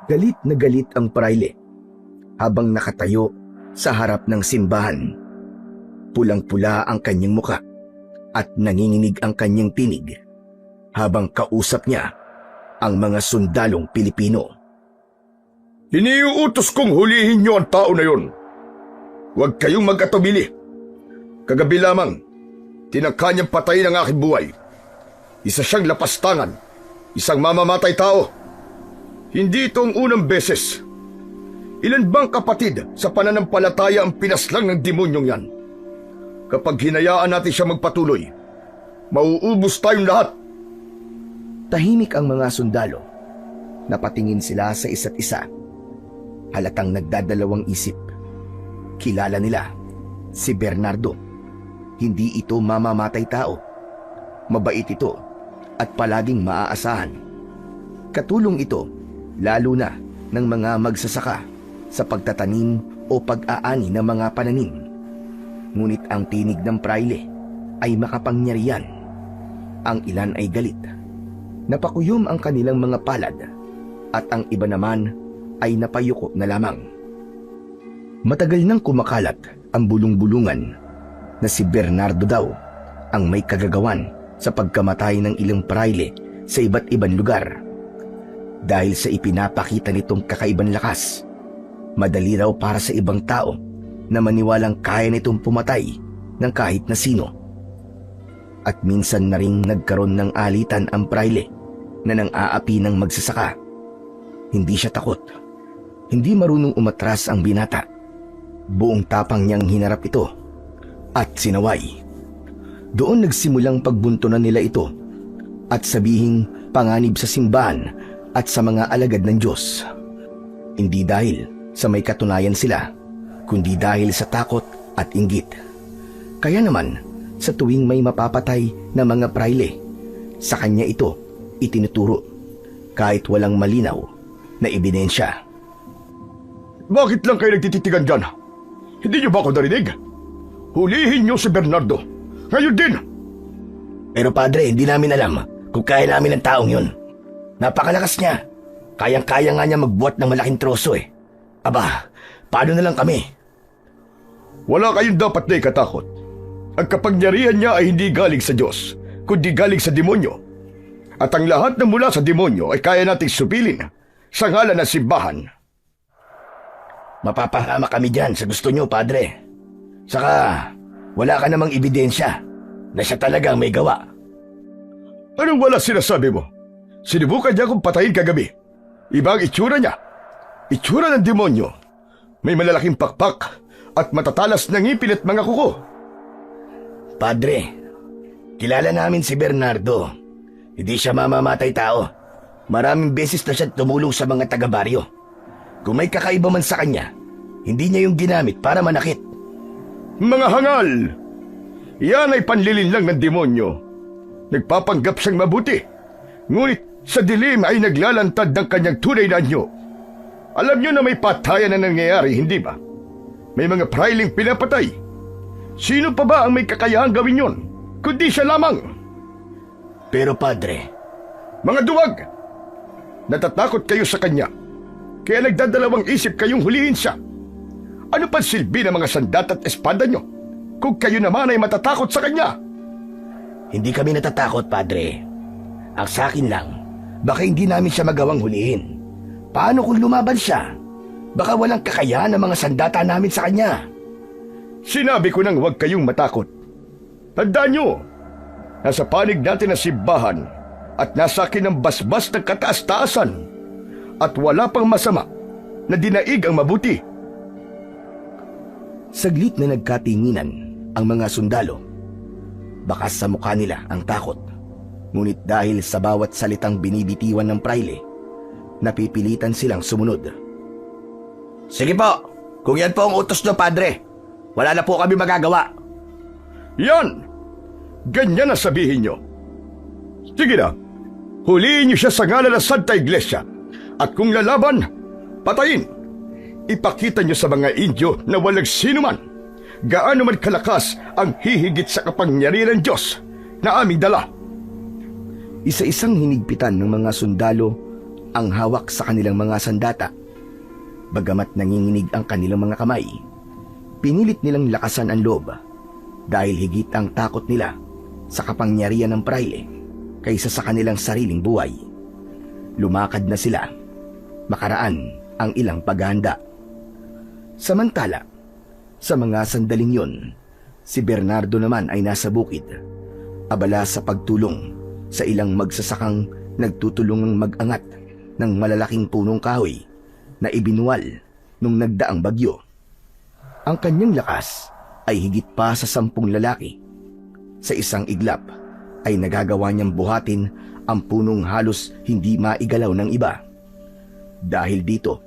Galit na galit ang prayle habang nakatayo sa harap ng simbahan. Pulang-pula ang kanyang muka at nanginginig ang kanyang tinig habang kausap niya ang mga sundalong Pilipino. Iniuutos kong hulihin niyo ang tao na yon. Huwag kayong mag-atubili. Kagabi lamang, tinangka niyang patayin ang aking buhay. Isa siyang lapastangan, isang mamamatay tao. Hindi ito ang unang beses. Ilan bang kapatid sa pananampalataya ang pinaslang ng demonyong yan? Kapag hinayaan natin siya magpatuloy, mauubos tayong lahat. Tahimik ang mga sundalo. Napatingin sila sa isa't isa. Halatang nagdadalawang isip. Kilala nila si Bernardo. Hindi ito mamamatay tao. Mabait ito at palaging maaasahan. Katulong ito lalo na ng mga magsasaka sa pagtatanim o pag-aani ng mga pananim. Ngunit ang tinig ng prayle ay makapangyarihan. Ang ilan ay galit. Napakuyom ang kanilang mga palad at ang iba naman ay napayuko na lamang. Matagal nang kumakalat ang bulong-bulungan na si Bernardo daw ang may kagagawan sa pagkamatay ng ilang prayle sa iba't ibang lugar. Dahil sa ipinapakita nitong kakaibang lakas, madali raw para sa ibang tao na maniwalang kaya nitong pumatay ng kahit na sino. At minsan na ring nagkaroon ng alitan ang prayle na nang-aapi ng magsasaka. Hindi siya takot. Hindi marunong umatras ang binata. Buong tapang niyang hinarap ito at sinaway. Doon nagsimulang pagbuntunan nila ito at sabihing panganib sa simbahan at sa mga alagad ng Diyos. Hindi dahil sa may katunayan sila, kundi dahil sa takot at inggit. Kaya naman, sa tuwing may mapapatay na mga prayle, sa kanya ito itinuturo kahit walang malinaw na ebidensya. Bakit lang kayo nagtititigan dyan? Hindi niyo ba ako narinig? Hulihin niyo si Bernardo. Ngayon din! Pero padre, hindi namin alam kung kaya namin ang taong yun. Napakalakas niya. Kayang-kaya nga niya magbuhat ng malaking troso eh. Aba, paano na lang kami? Wala kayong dapat na ikatakot. Ang kapangyarihan niya ay hindi galing sa Diyos, kundi galing sa demonyo. At ang lahat na mula sa demonyo ay kaya nating supilin sa ngalan ng simbahan. Mapapahama kami dyan sa gusto niyo, padre. Saka, wala ka namang ebidensya na siya talagang may gawa. Anong wala sinasabi mo? Sinubukan niya akong patayin kagabi. Iba ang itsura niya. Itsura ng demonyo. May malalaking pakpak at matatalas na ngipin at mga kuko. Padre, kilala namin si Bernardo. Hindi siya mamamatay tao. Maraming beses na siya tumulong sa mga taga-baryo. Kung may kakaiba man sa kanya, hindi niya yung ginamit para manakit. Mga hangal! Yan ay panlilin lang ng demonyo. Nagpapanggap siyang mabuti. Ngunit sa dilim ay naglalantad ng kanyang tunay na anyo. Alam niyo na may patayan na nangyayari, hindi ba? May mga prailing pinapatay. Sino pa ba ang may kakayahang gawin yon? Kundi siya lamang. Pero padre, mga duwag! Natatakot kayo sa kanya. Kaya nagdadalawang isip kayong hulihin siya. Ano pa silbi ng mga sandat at espada nyo kung kayo naman ay matatakot sa kanya? hindi kami natatakot, padre. Ang sa akin lang, baka hindi namin siya magawang hulihin. Paano kung lumaban siya? Baka walang kakayahan ng mga sandata namin sa kanya. Sinabi ko nang huwag kayong matakot. Tandaan nyo, nasa panig natin ang simbahan at nasa akin ang basbas ng kataas-taasan at wala pang masama na dinaig ang mabuti. Saglit na nagkatinginan ang mga sundalo. Bakas sa mukha nila ang takot. Ngunit dahil sa bawat salitang binibitiwan ng prayle, napipilitan silang sumunod. Sige po, kung yan po ang utos nyo, padre, wala na po kami magagawa. Yan! Ganyan na sabihin nyo. Sige na, huliin nyo siya sa ngalan ng Santa Iglesia at kung lalaban, patayin. Ipakita nyo sa mga Indio na walang sinuman gaano man kalakas ang hihigit sa kapangyarihan ng Diyos na aming dala. Isa-isang hinigpitan ng mga sundalo ang hawak sa kanilang mga sandata. Bagamat nanginginig ang kanilang mga kamay, pinilit nilang lakasan ang loob dahil higit ang takot nila sa kapangyarihan ng praile kaysa sa kanilang sariling buhay. Lumakad na sila, makaraan ang ilang paghahanda. Samantala, sa mga sandaling yon, si Bernardo naman ay nasa bukid, abala sa pagtulong sa ilang magsasakang nagtutulungang mag-angat ng malalaking punong kahoy na ibinuwal nung nagdaang bagyo. Ang kanyang lakas ay higit pa sa 10 lalaki. Sa isang iglap ay nagagawa niyang buhatin ang punong halos hindi maigalaw ng iba. Dahil dito,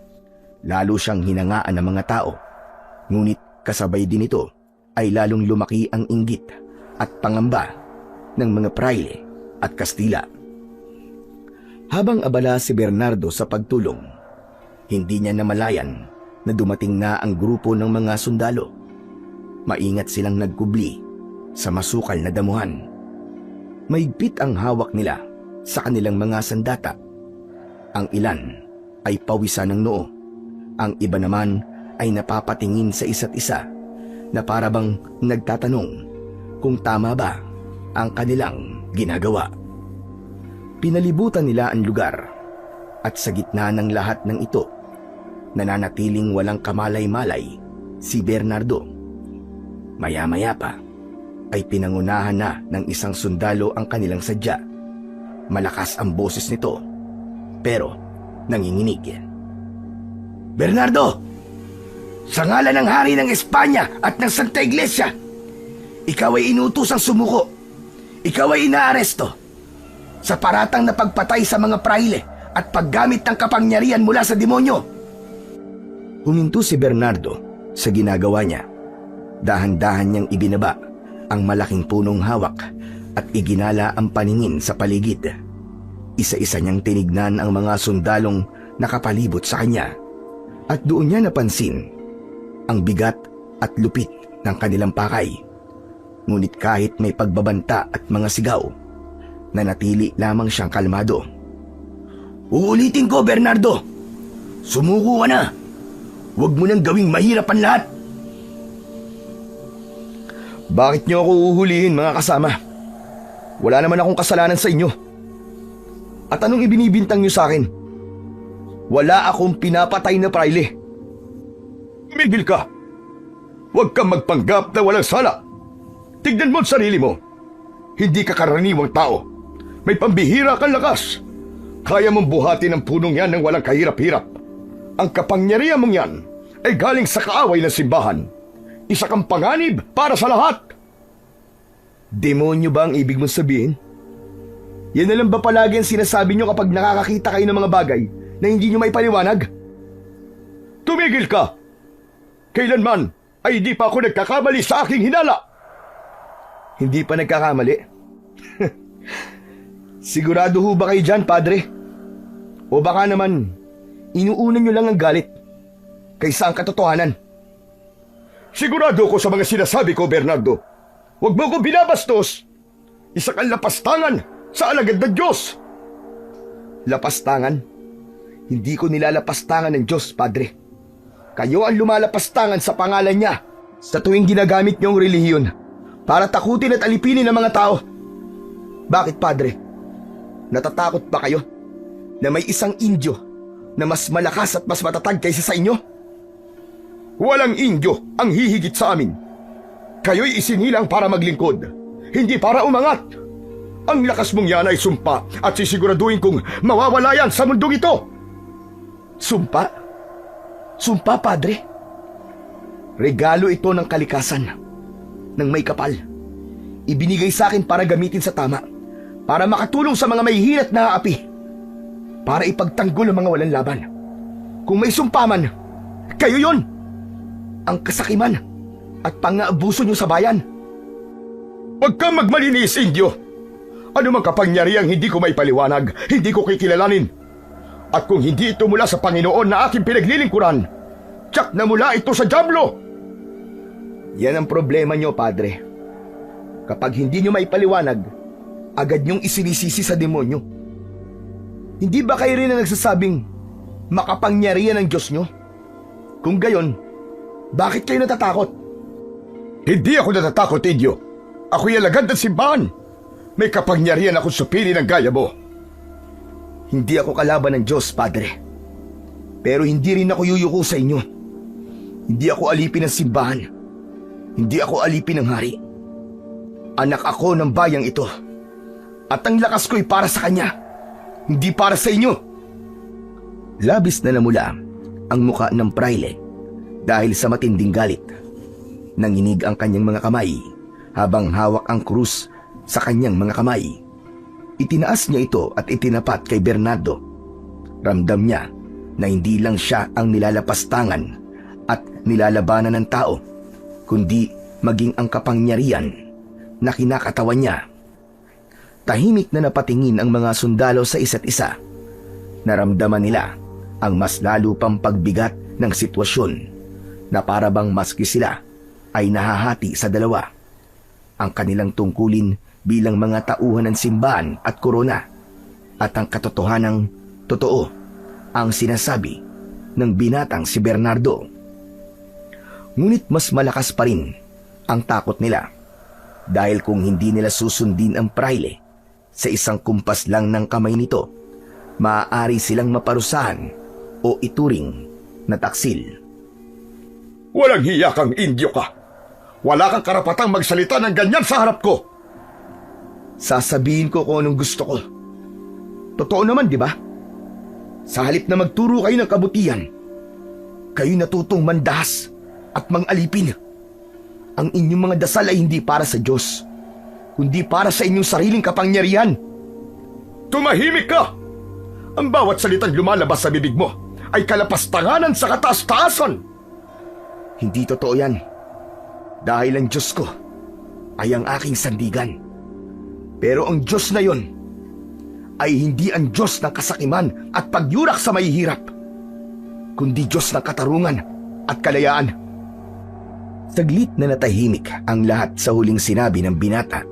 lalo siyang hinangaan ng mga tao. Ngunit kasabay din ito ay lalong lumaki ang inggit at pangamba ng mga praile at Kastila. Habang abala si Bernardo sa pagtulong, hindi niya namalayan na dumating na ang grupo ng mga sundalo. Maingat silang nagkubli sa masukal na damuhan. Mahigpit ang hawak nila sa kanilang mga sandata. Ang ilan ay pawisan ng noo. Ang iba naman ay napapatingin sa isa't isa na parabang nagtatanong kung tama ba ang kanilang ginagawa. Pinalibutan nila ang lugar at sa gitna ng lahat ng ito, nananatiling walang kamalay-malay si Bernardo. Maya-maya pa ay pinangunahan na ng isang sundalo ang kanilang sadya. Malakas ang boses nito, pero nanginginig. "Bernardo! Sa ngalan ng hari ng Espanya at ng Santa Iglesia, ikaw ay inutosang sumuko. Ikaw ay inaaresto sa paratang na pagpatay sa mga praile at paggamit ng kapangyarihan mula sa demonyo." Huminto si Bernardo sa ginagawa niya. Dahan-dahan niyang ibinaba ang malaking punong hawak at iginala ang paningin sa paligid. Isa-isa niyang tinignan ang mga sundalong nakapalibot sa kanya at doon niya napansin ang bigat at lupit ng kanilang pakay. Ngunit kahit may pagbabanta at mga sigaw, nanatili lamang siyang kalmado. "Uulitin ko, Bernardo! Sumuko ka na! Huwag mo nang gawing mahirap ang lahat!" "Bakit niyo ako uhulihin, mga kasama? Wala naman akong kasalanan sa inyo. At anong ibinibintang niyo sa akin? Wala akong pinapatay na praile." Tumigil ka! Huwag kang magpanggap na walang sala. Tignan mo ang sarili mo. Hindi ka karaniwang tao. May pambihira kang lakas. Kaya mong buhatin ang punong yan ng walang kahirap-hirap. Ang kapangyarihan mong yan ay galing sa kaaway ng simbahan. Isa kang panganib para sa lahat. Demonyo ba ang ibig mong sabihin? Yan na lang ba palagi ang sinasabi niyo kapag nakakakita kayo ng mga bagay na hindi niyo maipaliwanag? Tumigil ka! Kailanman ay hindi pa ako nagkakamali sa aking hinala. Hindi pa nagkakamali? Sigurado ho ba kayo dyan, Padre? O baka naman, inuunan niyo lang ang galit kaysa ang katotohanan? Sigurado ko sa mga sinasabi ko, Bernardo. Huwag mo ko binabastos. Isa kang lapastangan sa alagad ng Diyos. Lapastangan? Hindi ko nilalapastangan ng Diyos, Padre. Kayo ang lumalapastangan sa pangalan niya sa tuwing ginagamit niyong relihiyon para takutin at alipinin ang mga tao. Bakit, Padre? Natatakot ba kayo na may isang Indyo na mas malakas at mas matatag kaysa sa inyo? Walang Indyo ang hihigit sa amin. Kayo'y isinilang para maglingkod, hindi para umangat. Ang lakas mong yan ay sumpa at sisiguraduhin kong mawawala yan sa mundong ito. Sumpa? Sumpa, Padre? Regalo ito ng kalikasan, ng may kapal. Ibinigay sa akin para gamitin sa tama, para makatulong sa mga may hirap na aapi, para ipagtanggol ang mga walang laban. Kung may sumpa man, kayo yon! Ang kasakiman at pang-aabuso nyo sa bayan. Huwag kang magmalinis, Indyo. Ano mang kapangyarihang hindi ko may paliwanag, hindi ko kikilalanin. At kung hindi ito mula sa Panginoon na aking pinaglilingkuran, tiyak na mula ito sa dyablo. Yan ang problema nyo, Padre. Kapag hindi nyo may paliwanag, agad nyong isinisisi sa demonyo. Hindi ba kayo rin ang nagsasabing makapangyarihan ang Diyos nyo? Kung gayon, bakit kayo natatakot? Hindi ako natatakot, Indio. Ako'y alagad ng simbahan. May kapangyarihan akong supili ng gaya mo. Hindi ako kalaban ng Diyos, Padre. Pero hindi rin ako yuyuko sa inyo. Hindi ako alipin ng simbahan. Hindi ako alipin ng hari. Anak ako ng bayang ito. At ang lakas ko'y para sa kanya, hindi para sa inyo. Labis na namula ang muka ng praile dahil sa matinding galit. Nanginig ang kanyang mga kamay habang hawak ang krus sa kanyang mga kamay. Itinaas niya ito at itinapat kay Bernardo. Ramdam niya na hindi lang siya ang nilalapastangan at nilalabanan ng tao, kundi maging ang kapangyarihan na kinakatawan niya. Tahimik na napatingin ang mga sundalo sa isa't isa. Naramdaman nila ang mas lalo pang pagbigat ng sitwasyon na para bang maski sila ay nahahati sa dalawa. Ang kanilang tungkulin bilang mga tauhan ng simbahan at korona at ang katotohanang totoo ang sinasabi ng binatang si Bernardo. Ngunit mas malakas pa rin ang takot nila dahil kung hindi nila susundin ang praile sa isang kumpas lang ng kamay nito, maaari silang maparusahan o ituring na taksil. Walang hiya kang Indio ka. Wala kang karapatang magsalita ng ganyan sa harap ko. Sasabihin ko kung anong gusto ko. Totoo naman, di ba? Sa halip na magturo kayo ng kabutihan, kayo natutong mandahas at mangalipin. Ang inyong mga dasal ay hindi para sa Diyos, kundi para sa inyong sariling kapangyarihan. Tumahimik ka! Ang bawat salitang lumalabas sa bibig mo ay kalapastanganan sa kataas-taasan. Hindi totoo yan. Dahil ang Diyos ko ay ang aking sandigan. Pero ang Diyos na yon ay hindi ang Diyos ng kasakiman at pagyurak sa mahihirap, kundi Diyos ng katarungan at kalayaan. Saglit na natahimik ang lahat sa huling sinabi ng binata,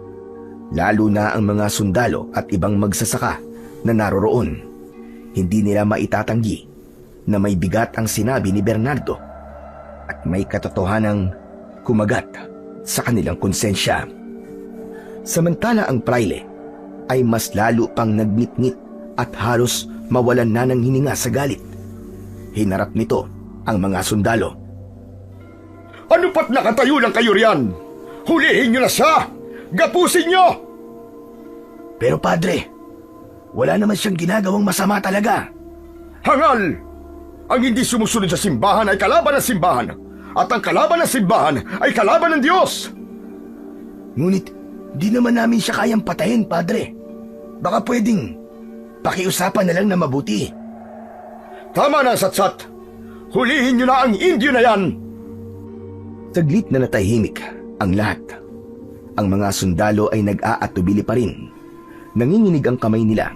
lalo na ang mga sundalo at ibang magsasaka na naroroon. Hindi nila maitatanggi na may bigat ang sinabi ni Bernardo at may katotohanang kumagat sa kanilang konsensya. Samantala ang praile ay mas lalo pang nagngit-ngit at halos mawalan na ng hininga sa galit. Hinarap nito ang mga sundalo. Ano pat nakatayo lang kayo riyan? Hulihin niyo na siya! Gapusin niyo! Pero Padre, wala naman siyang ginagawang masama talaga. Hangal! Ang hindi sumusunod sa simbahan ay kalaban ng simbahan, at ang kalaban ng simbahan ay kalaban ng Diyos! Ngunit di naman namin siya kayang patayin, Padre. Baka pwedeng pakiusapan na lang na mabuti. Tama na, Satsat! Hulihin niyo na ang Indio na yan! Saglit na natahimik ang lahat. Ang mga sundalo ay nag-aatubili pa rin. Nanginginig ang kamay nila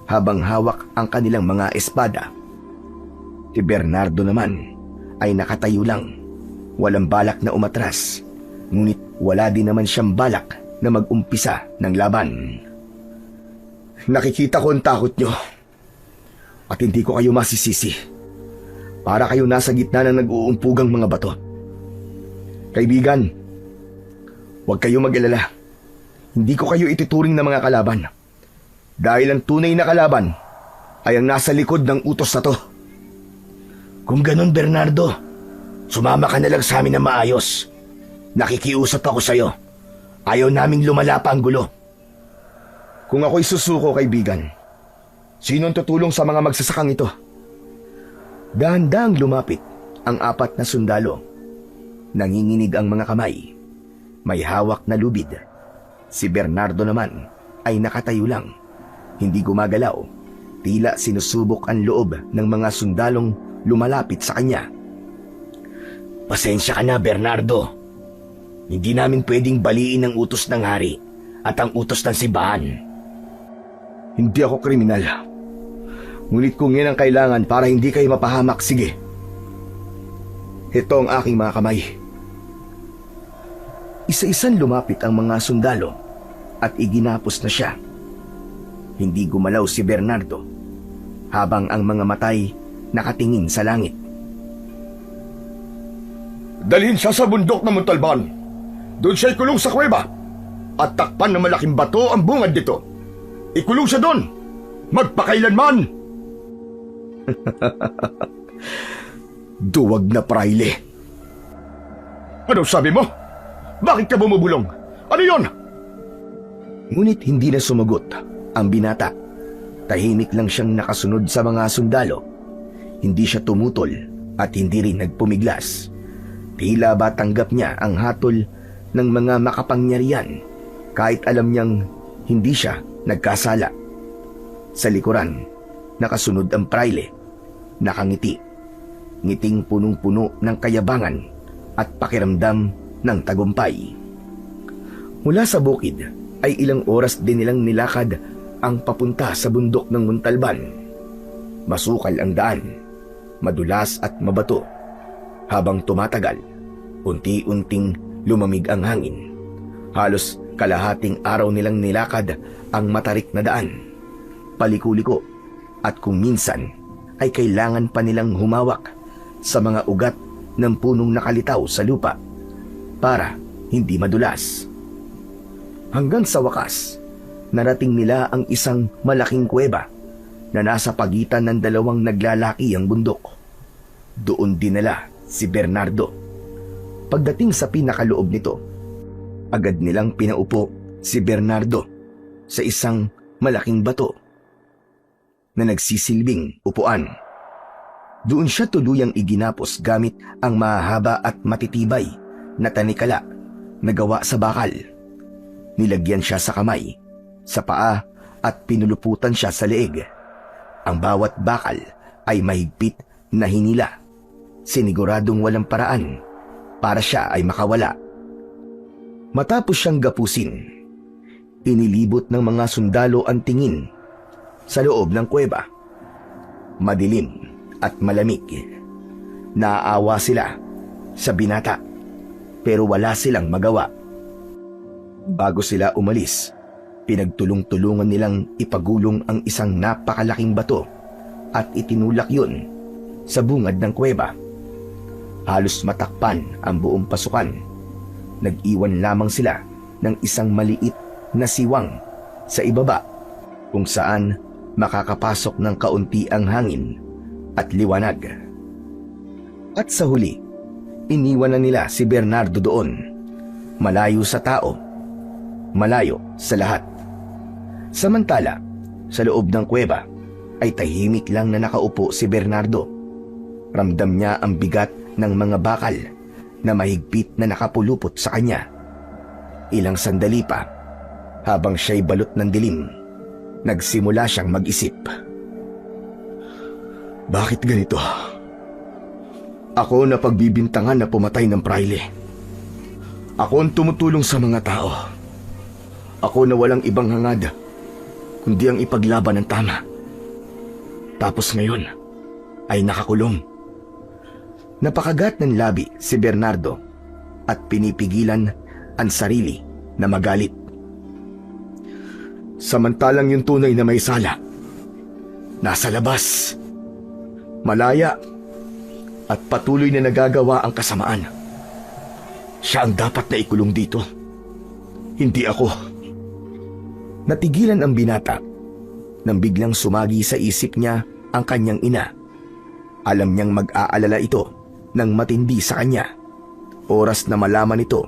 habang hawak ang kanilang mga espada. Si Bernardo naman ay nakatayo lang, walang balak na umatras, ngunit wala din naman siyang balak na mag-umpisa ng laban. Nakikita ko ang takot nyo at hindi ko kayo masisisi. Para kayo nasa gitna ng nag-uumpugang mga bato. Kaibigan, huwag kayo mag-alala. Hindi ko kayo ituturing na mga kalaban. Dahil ang tunay na kalaban ay ang nasa likod ng utos na to. Kung ganun, Bernardo, sumama ka na lang sa amin na maayos. Nakikiusap ako sa'yo. Ayaw naming lumala pa ang gulo. Kung ako'y susuko, kaibigan, sino ang tutulong sa mga magsasakang ito? Dahan-dahang lumapit ang apat na sundalo. Nanginginig ang mga kamay. May hawak na lubid. Si Bernardo naman ay nakatayo lang. Hindi gumagalaw. Tila sinusubok ang loob ng mga sundalong lumalapit sa kanya. Pasensya ka na, Bernardo. Hindi namin pwedeng baliin ang utos ng hari at ang utos ng simbahan. Hindi ako kriminal. Ngunit kung yan ang kailangan para hindi kayo mapahamak, sige. Ito ang aking mga kamay. Isa-isang lumapit ang mga sundalo at iginapos na siya. Hindi gumalaw si Bernardo habang ang mga matay nakatingin sa langit. Dalhin siya sa bundok ng Montalban. Doon siya ikulong sa kuweba. At takpan ng malaking bato ang bungad nito. Ikulong siya doon. Magpakailanman. Duwag na praile. Ano sabi mo? Bakit ka bumubulong? Ano yon? Ngunit hindi na sumagot ang binata. Tahimik lang siyang nakasunod sa mga sundalo. Hindi siya tumutol at hindi rin nagpumiglas. Tila ba tanggap niya ang hatol ng mga makapangyarihan kahit alam niyang hindi siya nagkasala. Sa likuran, nakasunod ang praile, nakangiti. Ngiting punong-puno ng kayabangan at pakiramdam ng tagumpay. Mula sa bukid ay ilang oras din nilang nilakad ang papunta sa bundok ng Montalban. Masukal ang daan, madulas at mabato. Habang tumatagal, unti-unting lumamig ang hangin. Halos kalahating araw nilang nilakad ang matarik na daan. Paliko-liko at kung minsan ay kailangan pa nilang humawak sa mga ugat ng punong nakalitaw sa lupa para hindi madulas. Hanggang sa wakas, narating nila ang isang malaking kuweba na nasa pagitan ng dalawang naglalaki ang bundok. Doon dinala si Bernardo. Pagdating sa pinakaloob nito, agad nilang pinaupo si Bernardo sa isang malaking bato na nagsisilbing upuan. Doon siya tuluyang iginapos gamit ang mahaba at matitibay na tanikala na gawa sa bakal. Nilagyan siya sa kamay, sa paa at pinuluputan siya sa leeg. Ang bawat bakal ay mahigpit na hinila. Siniguradong walang paraan para siya ay makawala. Matapos siyang gapusin, inilibot ng mga sundalo ang tingin sa loob ng kuweba. Madilim at malamig. Naaawa sila sa binata pero wala silang magawa. Bago sila umalis, pinagtulong-tulungan nilang ipagulong ang isang napakalaking bato at itinulak yun sa bungad ng kuweba. Halos matakpan ang buong pasukan. Nag-iwan lamang sila ng isang maliit na siwang sa ibaba kung saan makakapasok ng kaunti ang hangin at liwanag. At sa huli, iniwan na nila si Bernardo doon, malayo sa tao, malayo sa lahat. Samantala, sa loob ng kuweba ay tahimik lang na nakaupo si Bernardo. Ramdam niya ang bigat ng mga bakal na mahigpit na nakapulupot sa kanya. Ilang sandali pa, habang siya'y balot ng dilim, nagsimula siyang mag-isip. Bakit ganito? Ako na pagbibintangan na pumatay ng praile. Ako ang tumutulong sa mga tao. Ako na walang ibang hangad, kundi ang ipaglaban ng tama. Tapos ngayon, ay nakakulong. Napakagat ng labi si Bernardo at pinipigilan ang sarili na magalit. Samantalang yung tunay na may sala, nasa labas, malaya at patuloy na nagagawa ang kasamaan. Siya ang dapat na ikulong dito, hindi ako. Natigilan ang binata nang biglang sumagi sa isip niya ang kanyang ina. Alam niyang mag-aalala ito ng matindi sa kanya. Oras na malaman ito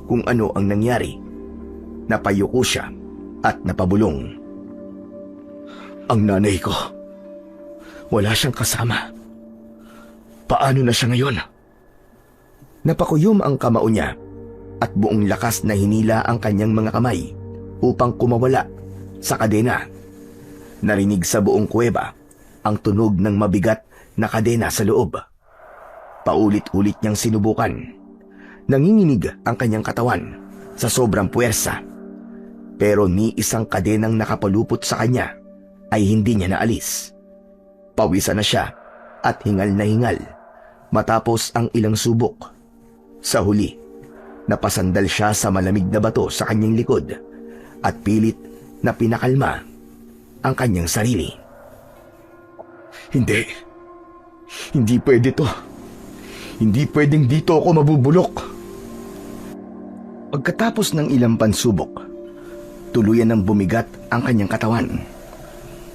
kung ano ang nangyari. Napayuko siya at napabulong. Ang nanay ko, wala siyang kasama. Paano na siya ngayon? Napakuyom ang kamao niya at buong lakas na hinila ang kanyang mga kamay upang kumawala sa kadena. Narinig sa buong kuweba ang tunog ng mabigat na kadena sa loob. Paulit-ulit niyang sinubukan. Nanginginig ang kanyang katawan sa sobrang puwersa. Pero ni isang kadenang nakapalupot sa kanya ay hindi niya naalis. Pawisan na siya at hingal na hingal matapos ang ilang subok. Sa huli, napasandal siya sa malamig na bato sa kanyang likod at pilit na pinakalma ang kanyang sarili. Hindi. Hindi pwede to. Hindi pwedeng dito ako mabubulok. Pagkatapos ng ilang pansubok, tuluyan ng bumigat ang kanyang katawan.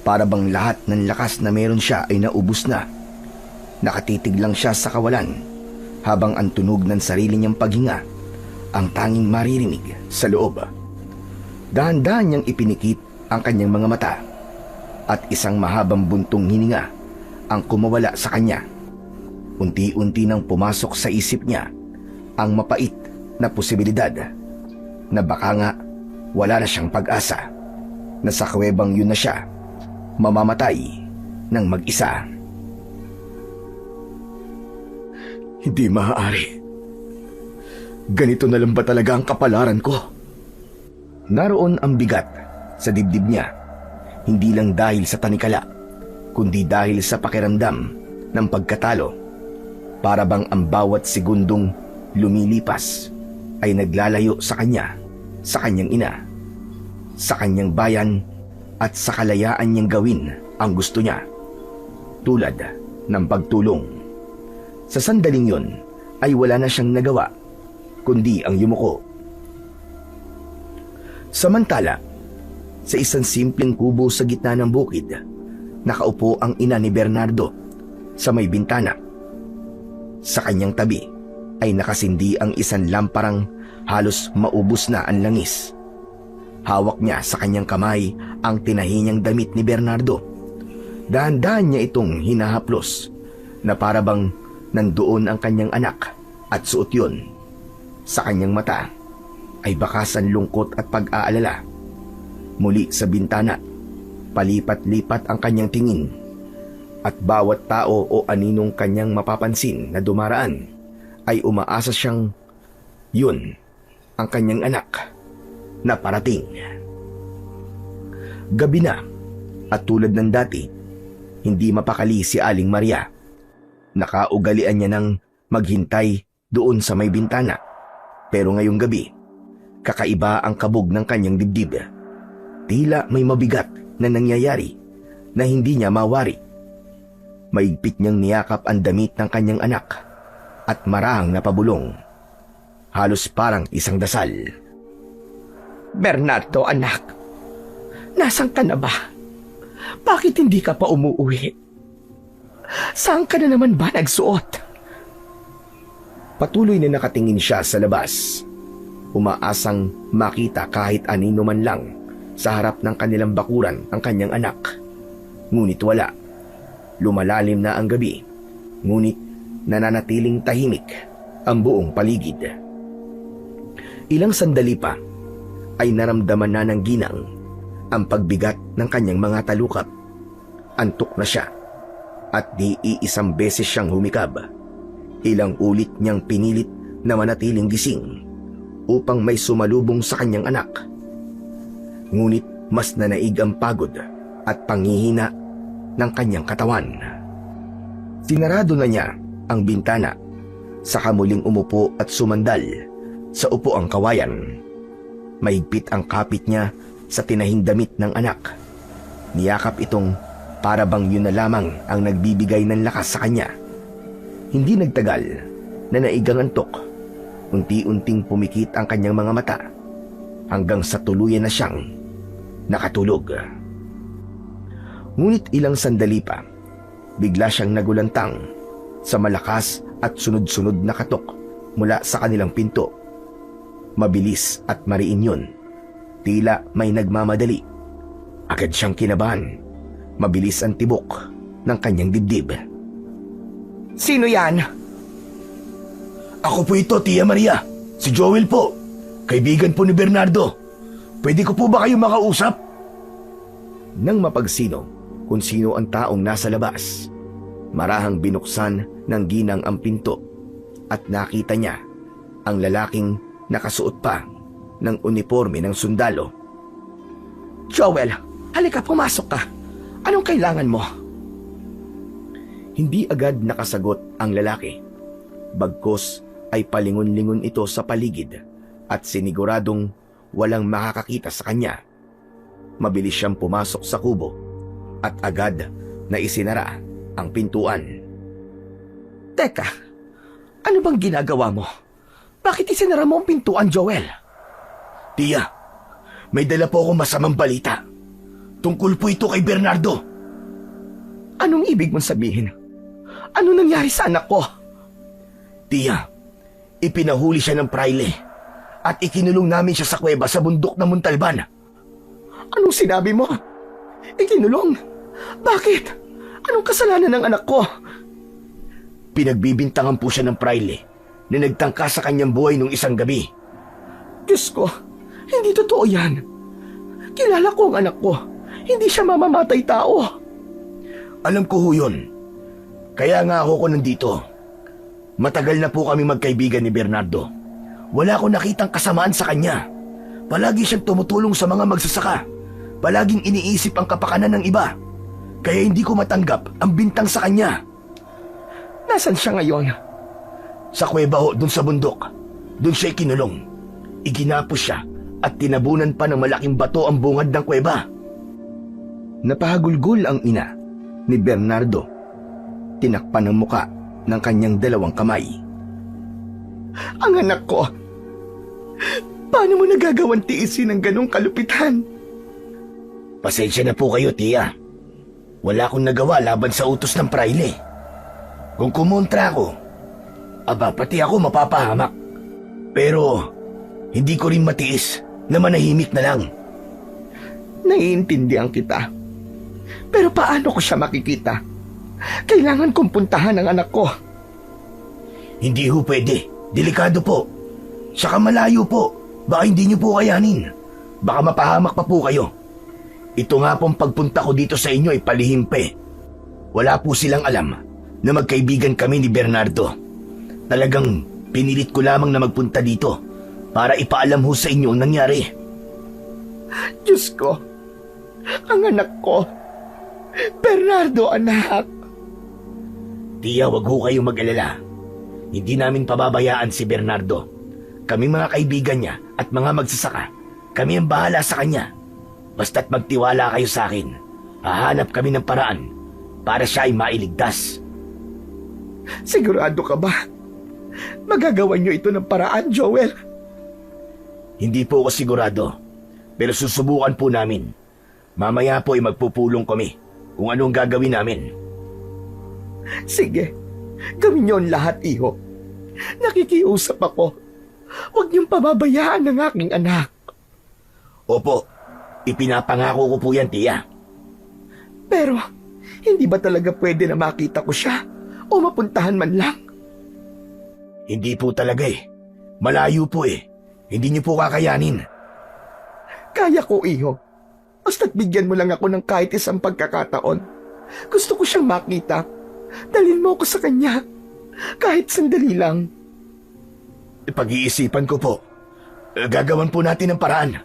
Para bang lahat ng lakas na meron siya ay naubos na. Nakatitig lang siya sa kawalan habang ang tunog ng sarili niyang paghinga ang tanging maririnig sa loob. Dahan-dahan niyang ipinikit ang kanyang mga mata at isang mahabang buntong hininga ang kumawala sa kanya. Unti-unti nang pumasok sa isip niya ang mapait na posibilidad na baka nga wala na siyang pag-asa na sa kuwebang yun na siya mamamatay ng mag-isa. Hindi maaari. Ganito na lang ba talaga ang kapalaran ko? Naroon ang bigat sa dibdib niya, hindi lang dahil sa tanikala, kundi dahil sa pakiramdam ng pagkatalo. Para bang ang bawat segundong lumilipas ay naglalayo sa kanya, sa kanyang ina, sa kanyang bayan at sa kalayaan niyang gawin ang gusto niya, tulad ng pagtulong. Sa sandaling yun ay wala na siyang nagawa kundi ang yumuko. Samantala, sa isang simpleng kubo sa gitna ng bukid, nakaupo ang ina ni Bernardo sa may bintana. Sa kanyang tabi ay nakasindi ang isang lamparang halos maubos na ang langis. Hawak niya sa kanyang kamay ang tinahi niyang damit ni Bernardo. Dahan-dahan niya itong hinahaplos na para bang nandoon ang kanyang anak at suot yun. Sa kanyang mata ay bakasan lungkot at pag-aalala. Muli sa bintana, palipat-lipat ang kanyang tingin at bawat tao o aninong kanyang mapapansin na dumaraan ay umaasa siyang yun ang kanyang anak na parating. Gabi na at tulad ng dati, hindi mapakali si Aling Maria. Nakaugalian niya ng maghintay doon sa may bintana. Pero ngayong gabi, kakaiba ang kabog ng kanyang dibdib. Tila may mabigat na nangyayari na hindi niya mawari. Maigpit niyang niyakap ang damit ng kanyang anak at marahang napabulong. Halos parang isang dasal. Bernardo, anak. Nasaan ka na ba? Bakit hindi ka pa umuwi? Saan ka na naman ba nagsuot? Patuloy na nakatingin siya sa labas. Umaasang makita kahit anino man lang sa harap ng kanilang bakuran ang kanyang anak. Ngunit wala. Lumalalim na ang gabi, ngunit nananatiling tahimik ang buong paligid. Ilang sandali pa ay naramdaman na ng ginang ang pagbigat ng kanyang mga talukap. Antok na siya at di iisang beses siyang humikab. Ilang ulit niyang pinilit na manatiling gising upang may sumalubong sa kanyang anak. Ngunit mas nanaig ang pagod at panghihina ng kanyang katawan. Sinarado na niya ang bintana, saka muling umupo at sumandal sa upuang kawayan. Mahigpit ang kapit niya sa tinahing damit ng anak. Niyakap itong para bang yun na lamang ang nagbibigay ng lakas sa kanya. Hindi nagtagal na naigang antok. Unti-unting pumikit ang kanyang mga mata hanggang sa tuluyan na siyang nakatulog. Ngunit ilang sandali pa, bigla siyang nagulantang sa malakas at sunod-sunod na katok mula sa kanilang pinto. Mabilis at mariin yun. Tila may nagmamadali. Agad siyang kinabahan. Mabilis ang tibok ng kanyang dibdib. Sino yan? Ako po ito, Tia Maria. Si Joel po. Kaibigan po ni Bernardo. Pwede ko po ba kayo makausap? Nang mapagsino kung sino ang taong nasa labas, marahang binuksan ng ginang ang pinto at nakita niya ang lalaking nakasuot pa ng uniforme ng sundalo. Joel, halika, pumasok ka. Anong kailangan mo? Hindi agad nakasagot ang lalaki. Bagkus ay palingon-lingon ito sa paligid at siniguradong walang makakakita sa kanya. Mabilis siyang pumasok sa kubo at agad na isinara ang pintuan. Teka, ano bang ginagawa mo? Bakit isinara mo ang pintuan, Joel? Tia, may dala po akong masamang balita. Tungkol po ito kay Bernardo. Anong ibig mong sabihin? Ano nangyari sa anak ko? Tia, ipinahuli siya ng praile at ikinulong namin siya sa kuweba sa bundok ng Montalban. Anong sinabi mo? Ikinulong? Bakit? Anong kasalanan ng anak ko? Pinagbibintangan po siya ng praile na nagtangka sa kanyang buhay nung isang gabi. Diyos ko, hindi totoo yan. Kilala ko ang anak ko. Hindi siya mamamatay tao. Alam ko ho yun. Kaya nga ako nandito. Matagal na po kami magkaibigan ni Bernardo. Wala akong nakitang kasamaan sa kanya. Palagi siyang tumutulong sa mga magsasaka. Palaging iniisip ang kapakanan ng iba. Kaya hindi ko matanggap ang bintang sa kanya. Nasaan siya ngayon? Sa kuweba ho, dun sa bundok. Dun siya ikinulong. Iginapos siya at tinabunan pa ng malaking bato ang bungad ng kuweba. Napahagulgol ang ina ni Bernardo. Tinakpan ang muka ng kanyang dalawang kamay. Ang anak ko. Paano mo nagagawang tiisin ng ganong kalupitan? Pasensya na po kayo, tiya. Wala akong nagawa laban sa utos ng praile. Kung kumontra ako, pati ako mapapahamak. Pero hindi ko rin matiis na manahimik na lang. Naiintindihan kita. Pero paano ko siya makikita? Kailangan kong puntahan ang anak ko. Hindi ho pwede. Delikado po. Saka malayo po. Baka hindi niyo po kayanin. Baka mapahamak pa po kayo. Ito nga pong pagpunta ko dito sa inyo ay palihimpe. Wala po silang alam na magkaibigan kami ni Bernardo. Talagang pinilit ko lamang na magpunta dito para ipaalam ho sa inyo ang nangyari. Diyos ko, ang anak ko. Bernardo, anak. Tiya, wag ho kayong mag-alala. Hindi namin pababayaan si Bernardo. Kami mga kaibigan niya at mga magsasaka. Kami ang bahala sa kanya. Basta't magtiwala kayo sa akin. Hahanap kami ng paraan para siya ay mailigtas. Sigurado ka ba? Magagawa niyo ito ng paraan, Joel? Hindi po ako sigurado. Pero susubukan po namin. Mamaya po ay magpupulong kami kung anong gagawin namin. Sige, gawin niyo ang lahat, iho. Nakikiusap ako. Huwag niyong pababayaan ang aking anak. Opo, ipinapangako ko po yan, tiya. Pero, hindi ba talaga pwede na makita ko siya o mapuntahan man lang? Hindi po talaga eh. Malayo po eh. Hindi niyo po kakayanin. Kaya ko, iho. Basta't bigyan mo lang ako ng kahit isang pagkakataon. Gusto ko siyang makita. Dalhin mo ako sa kanya. Kahit sandali lang. Pag-iisipan ko po. Gagawan po natin ng paraan.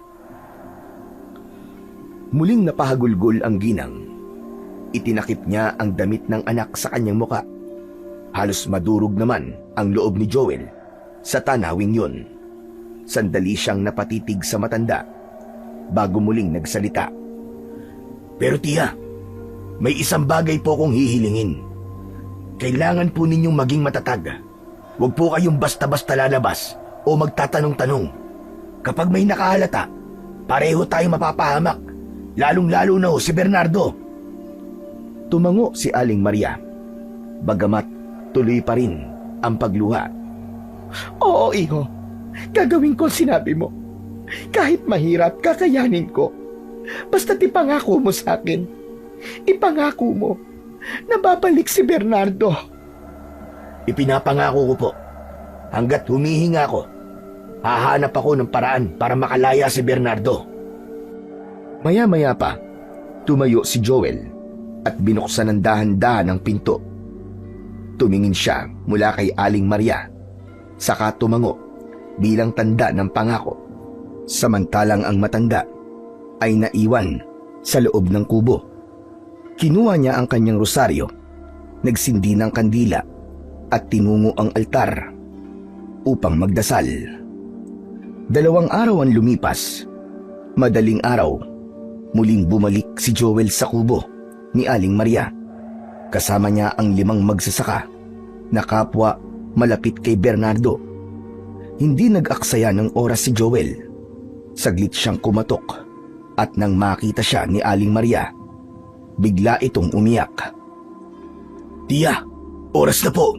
Muling napahagulgol ang ginang. Itinakip niya ang damit ng anak sa kanyang muka. Halos madurog naman ang loob ni Joel sa tanawing yun. Sandali siyang napatitig sa matanda bago muling nagsalita. Pero tiya, may isang bagay po akong hihilingin. Kailangan po ninyong maging matatag. Huwag po kayong basta-basta lalabas o magtatanong-tanong. Kapag may nakahalata, pareho tayo mapapahamak. Lalong-lalo na ho si Bernardo. Tumango si Aling Maria. Bagamat tuloy pa rin ang pagluha. Oo, iho. Gagawin ko ang sinabi mo. Kahit mahirap, kakayanin ko. Basta't ipangako mo sa akin. Ipangako mo na babalik si Bernardo. Ipinapangako ko po. Hanggat humihinga ako, hahanap ako ng paraan para makalaya si Bernardo. Maya-maya pa, tumayo si Joel at binuksan ng dahan-dahan ang pinto. Tumingin siya mula kay Aling Maria, saka tumango bilang tanda ng pangako. Samantalang ang matanda ay naiwan sa loob ng kubo. Kinuha niya ang kanyang rosaryo, nagsindi ng kandila at tinungo ang altar upang magdasal. 2 araw ang lumipas. Madaling araw, muling bumalik si Joel sa kubo ni Aling Maria. Kasama niya ang 5 magsasaka na kapwa malapit kay Bernardo. Hindi nag-aksaya ng oras si Joel. Saglit siyang kumatok at nang makita siya ni Aling Maria, bigla itong umiyak. "Tiya, oras na po.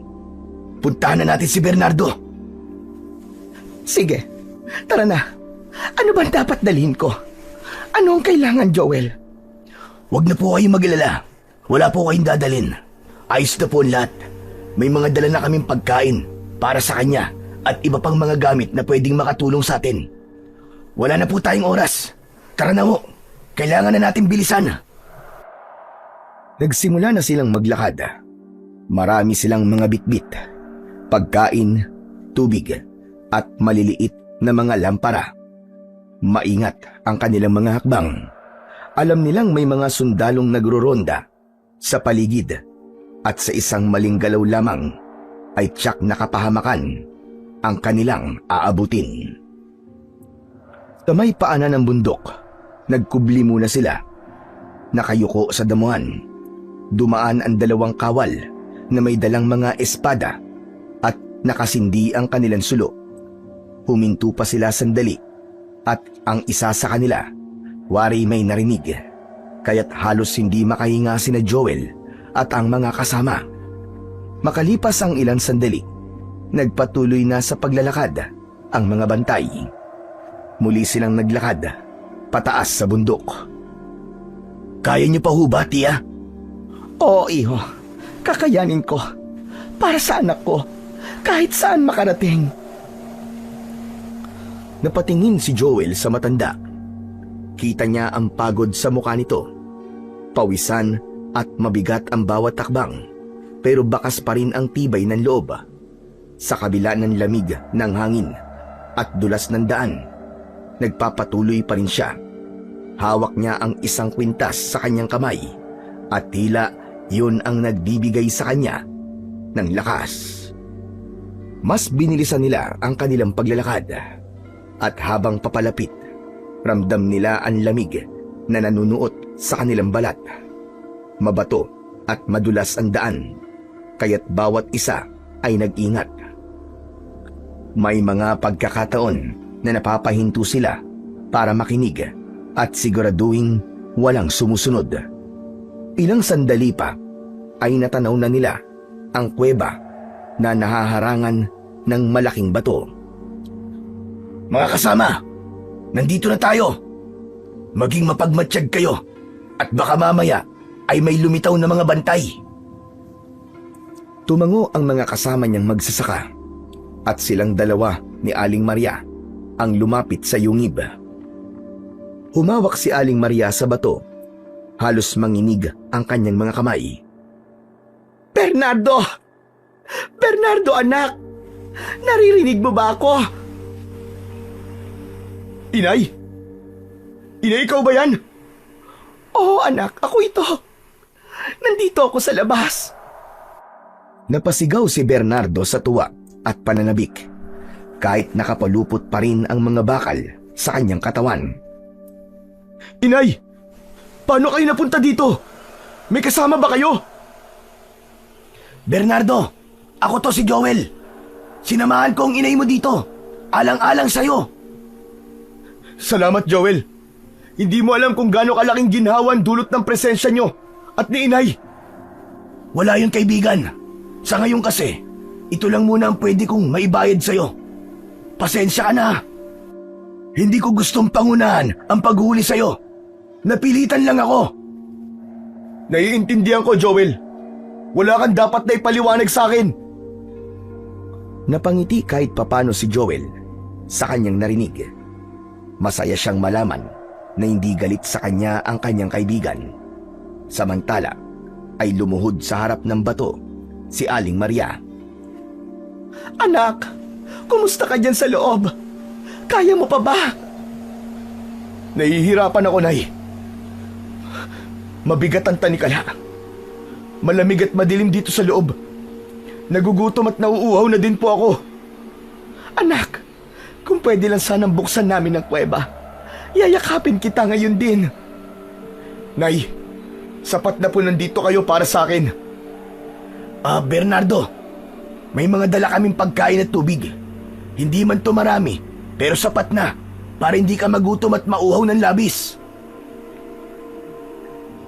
Puntahan na natin si Bernardo." Sige, tara na. Ano ba dapat dalhin ko? Ano ang kailangan, Joel? "Huwag na po kayong mag-alala. Wala po kayong dadalhin. Ayos na po ang lahat. May mga dala na kaming pagkain para sa kanya at iba pang mga gamit na pwedeng makatulong sa atin. Wala na po tayong oras. Tara na ho. Kailangan na natin bilisan." Nagsimula na silang maglakad. Marami silang mga bitbit, pagkain, tubig, at maliliit na mga lampara. Maingat ang kanilang mga hakbang. Alam nilang may mga sundalong nagroronda sa paligid at sa isang maling galaw lamang ay tiyak na kapahamakan ang kanilang aabutin. Sa may paanan ng bundok, nagkubli muna sila. Nakayuko sa damuhan. Dumaan ang 2 kawal na may dalang mga espada at nakasindi ang kanilang sulo. Huminto pa sila sandali at ang isa sa kanila, wari may narinig, kaya't halos hindi makahinga sina Joel at ang mga kasama. Makalipas ang ilang sandali, nagpatuloy na sa paglalakad ang mga bantay. Muli silang naglakad pataas sa bundok. "Kaya niyo pa ho ba, tiya?" Oo, iho. Kakayanin ko. Para sa anak ko. Kahit saan makarating. Napatingin si Joel sa matanda. Kita niya ang pagod sa mukha nito. Pawisan at mabigat ang bawat takbang, pero bakas pa rin ang tibay ng loob. Sa kabila ng lamig ng hangin at dulas ng daan, nagpapatuloy pa rin siya. Hawak niya ang isang kwintas sa kanyang kamay at tila yun ang nagbibigay sa kanya ng lakas. Mas binilisan nila ang kanilang paglalakad at habang papalapit, ramdam nila ang lamig na nanunuot sa kanilang balat. Mabato at madulas ang daan, kaya't bawat isa ay nag-ingat. May mga pagkakataon na napapahinto sila para makinig at siguraduhin walang sumusunod. Ilang sandali pa ay natanaw na nila ang kuweba na nahaharangan ng malaking bato. "Mga kasama, nandito na tayo. Maging mapagmatsyag kayo at baka mamaya ay may lumitaw na mga bantay." Tumango ang mga kasama niyang magsasaka at silang 2 ni Aling Maria ang lumapit sa yungib. Humawak si Aling Maria sa bato. Halos manginig ang kanyang mga kamay. Bernardo! Bernardo, anak! Naririnig mo ba ako? "Inay? Inay, ikaw ba yan?" Oo, anak. Ako ito. Nandito ako sa labas. Napasigaw si Bernardo sa tuwa at pananabik, kahit nakapalupot pa rin ang mga bakal sa kanyang katawan. "Inay, paano kayo napunta dito? May kasama ba kayo?" "Bernardo, ako to si Joel. Sinamahan ko ang inay mo dito. Alang-alang sa'yo." "Salamat, Joel. Hindi mo alam kung gaano kalaking ginhawan dulot ng presensya nyo at ni inay." "Wala yun, kaibigan. Sa ngayon kasi, ito lang muna ang pwede kong maibayad sa'yo. Pasensya ka na. Hindi ko gustong pangunahan ang paghuli sa'yo. Napilitan lang ako." "Naiintindihan ko, Joel. Wala kang dapat na ipaliwanag sa akin." Napangiti kahit papano si Joel sa kanyang narinig. Masaya siyang malaman na hindi galit sa kanya ang kanyang kaibigan. Samantala ay lumuhod sa harap ng bato si Aling Maria. Anak, kumusta ka dyan sa loob? Kaya mo pa ba? "Nahihirapan ako, Nay. Mabigat ang tanikala. Malamig at madilim dito sa loob. Nagugutom at nauuhaw na din po ako." Anak, kung pwede lang sanang buksan namin ang kuweba. Yayakapin kita ngayon din. "Nay, sapat na po nandito kayo para sa akin. Bernardo, may mga dala kaming pagkain at tubig. Hindi man to marami, pero sapat na para hindi ka magutom at mauhaw ng labis.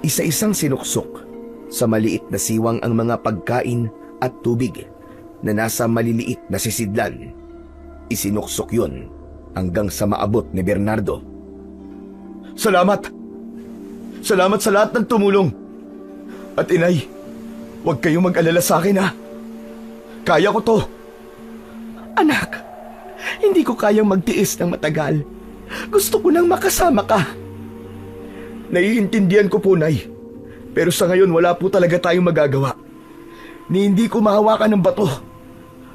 Isa-isang sinuksok sa maliit na siwang ang mga pagkain at tubig na nasa maliliit na sisidlan. Isinuksok yun hanggang sa maabot ni Bernardo. Salamat! Salamat sa lahat ng tumulong. At inay, huwag kayong mag-alala sa akin ha. Kaya ko to. Anak, hindi ko kayang magtiis ng matagal. Gusto ko nang makasama ka. Naiintindihan ko po, Nay. Pero sa ngayon wala po talaga tayong magagawa. Ni hindi ko mahawakan ng bato.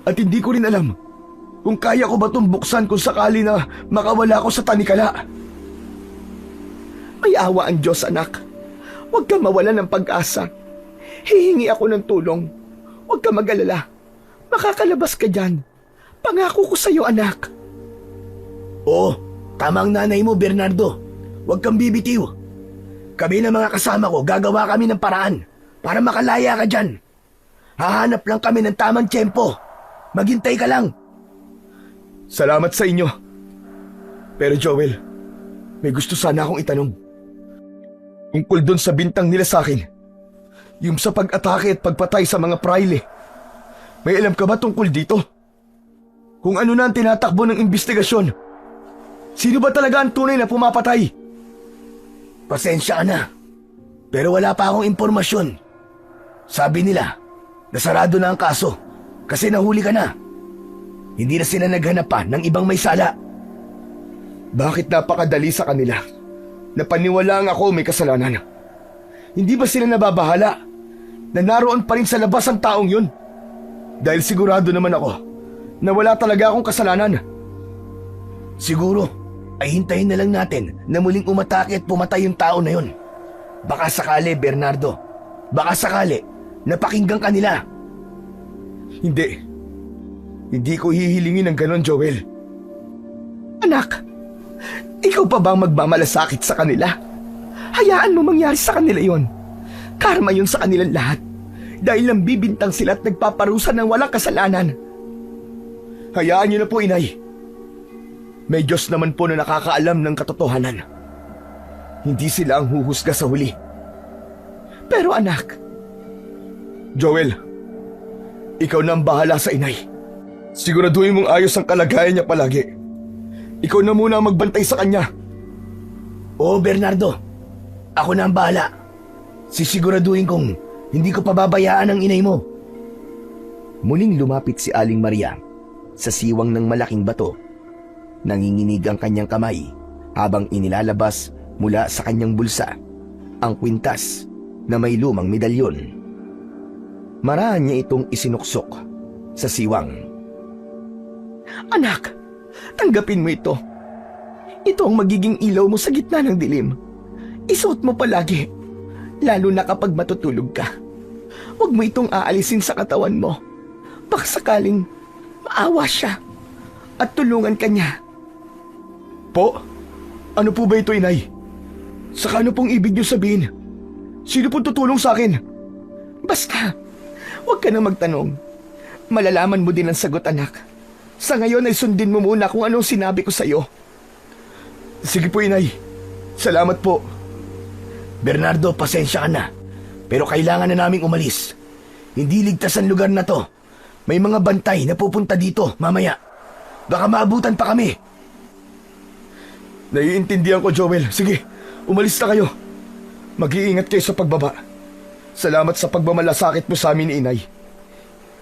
At hindi ko rin alam kung kaya ko ba itong buksan kung sakali na makawala ko sa tanikala. May awa ang Diyos, anak. Huwag kang mawalan ng pag-asa. Hihingi ako ng tulong. Huwag kang mag-alala. Makakalabas ka dyan. Pangako ko sa'yo, anak. Oo, tama ang nanay mo, Bernardo. Huwag kang bibitiw. Kami ng mga kasama ko, gagawa kami ng paraan para makalaya ka dyan. Hahanap lang kami ng tamang tiyempo. Maghintay ka lang. Salamat sa inyo. Pero Joel, may gusto sana akong itanong. Tungkol doon sa bintang nila sa akin. Yung sa pag-atake at pagpatay sa mga praile. May alam ka ba tungkol dito? Kung ano na ang tinatakbo ng investigasyon. Sino ba talaga ang tunay na pumapatay? Pasensya ka na. Pero wala pa akong impormasyon. Sabi nila, nasarado na ang kaso kasi nahuli ka na. Hindi na sila naghanap pa ng ibang may sala. Bakit napakadali sa kanila? Napaniwalaan ako may kasalanan. Hindi ba sila nababahala na naroon pa rin sa labas ang taong yun? Dahil sigurado naman ako na wala talaga akong kasalanan. Siguro ay hintayin na lang natin na muling umatake at pumatay yung tao na yun. Baka sakali, Bernardo. Baka sakali, napakinggan ka nila. Hindi ko hihilingin ng ganon, Joel. Anak, ikaw pa ba ang magmamalasakit sa kanila? Hayaan mo mangyari sa kanila yon. Karma yun sa kanilang lahat. Dahil lang bibintang sila at nagpaparusa ng walang kasalanan. Hayaan niyo na po, inay. May Diyos naman po na nakakaalam ng katotohanan. Hindi sila ang huhusga sa huli. Pero anak, Joel, ikaw na ang bahala sa inay. Siguraduhin mong ayos ang kalagayan niya palagi. Ikaw na muna ang magbantay sa kanya. Oo, Bernardo. Ako na ang bahala. Sisiguraduhin kong hindi ko pababayaan ang inay mo. Muling lumapit si Aling Maria sa siwang ng malaking bato. Nanginginig ang kanyang kamay habang inilalabas mula sa kanyang bulsa ang kwintas na may lumang medalyon. Maraan niya itong isinuksok sa siwang. anak, tanggapin mo ito. Ito ang magiging ilaw mo sa gitna ng dilim. Isuot mo palagi, lalo na kapag matutulog ka. Huwag mo itong aalisin sa katawan mo. Baka sakaling maawa siya at tulungan ka niya. Po? Ano po ba ito, inay? Saka ano pong ibig niyo sabihin? Sino pong tutulong sa akin? Basta, huwag ka na magtanong. Malalaman mo din ang sagot, anak. Sa ngayon ay sundin mo muna kung anong sinabi ko sa'yo. Sige po, inay. Salamat po. Bernardo, pasensya ka na. Pero kailangan na naming umalis. Hindi ligtas ang lugar na to. May mga bantay na pupunta dito mamaya. Baka maabutan pa kami. Naiintindihan ko, Joel. Sige, umalis na kayo. Mag-iingat kayo sa pagbaba. Salamat sa pagmamalasakit mo sa amin, inay.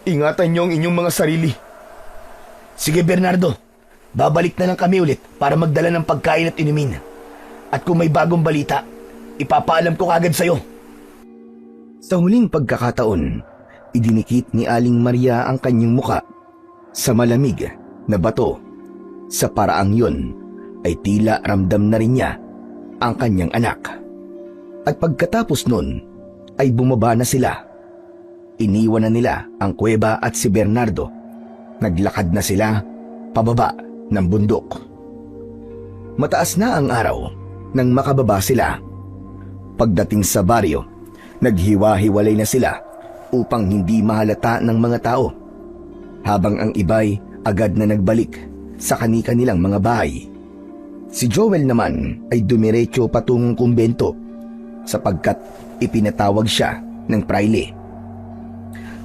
Ingatan niyo ang inyong mga sarili. Sige, Bernardo. Babalik na lang kami ulit para magdala ng pagkain at inumin. At kung may bagong balita, ipapaalam ko kagad sa'yo. Sa huling pagkakataon, idinikit ni Aling Maria ang kanyang muka sa malamig na bato. Sa paraang yun, ay tila ramdam na rin niya ang kanyang anak. At pagkatapos nun, ay bumaba na sila. Iniwan na nila ang kuweba at si Bernardo. Naglakad na sila pababa ng bundok. Mataas na ang araw nang makababa sila. Pagdating sa baryo, naghiwa-hiwalay na sila upang hindi mahalata ng mga tao, habang ang iba'y agad na nagbalik sa kani-kanilang mga bahay. Si Joel naman ay dumiretso patungong kumbento sapagkat ipinatawag siya ng praile.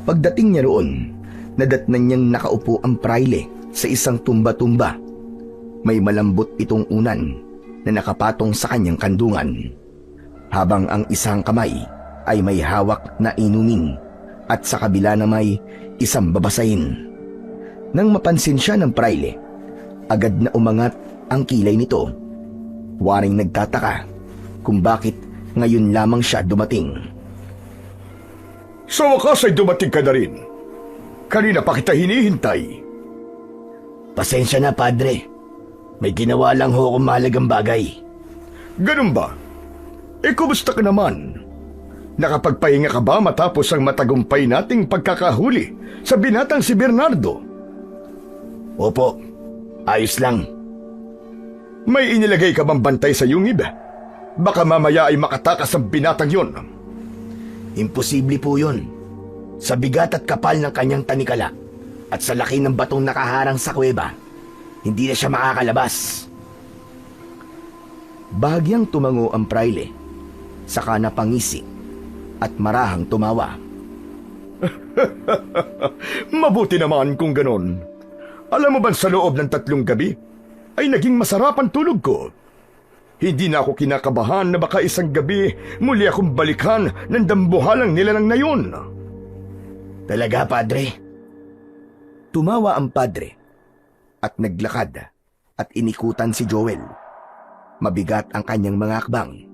Pagdating niya roon, nadatnan niyang nakaupo ang praile sa isang tumba-tumba. May malambot itong unan na nakapatong sa kanyang kandungan, habang ang isang kamay ay may hawak na inumin at sa kabila na may isang babasahin. Nang mapansin siya ng praile, agad na umangat ang kilay nito. Waring nagtataka kung bakit ngayon lamang siya dumating. Sa wakas ay dumating ka na rin. Kanina pa kita hinihintay. Pasensya na, Padre. May ginawa lang ho akong mahalagang bagay. Ganun ba? Kumusta ka naman? Nakapagpahinga ka ba matapos ang matagumpay nating pagkakahuli sa binatang si Bernardo? Opo, ayos lang. May inilagay ka bang bantay sa yungib? Baka mamaya ay makatakas ang binatang yon. Imposible po yun. Sa bigat at kapal ng kanyang tanikala at sa laki ng batong nakaharang sa kuweba, hindi na siya makakalabas. Bahagyang tumango ang praile, saka napangisi at marahang tumawa. Mabuti naman kung ganon. Alam mo ba sa loob ng 3 gabi ay naging masarap ang tulog ko. Hindi na ako kinakabahan na baka isang gabi muli akong balikan ng dambuhalang nilalang na yun. Talaga, Padre? Tumawa ang Padre at naglakad at inikutan si Joel. Mabigat ang kanyang mga akbang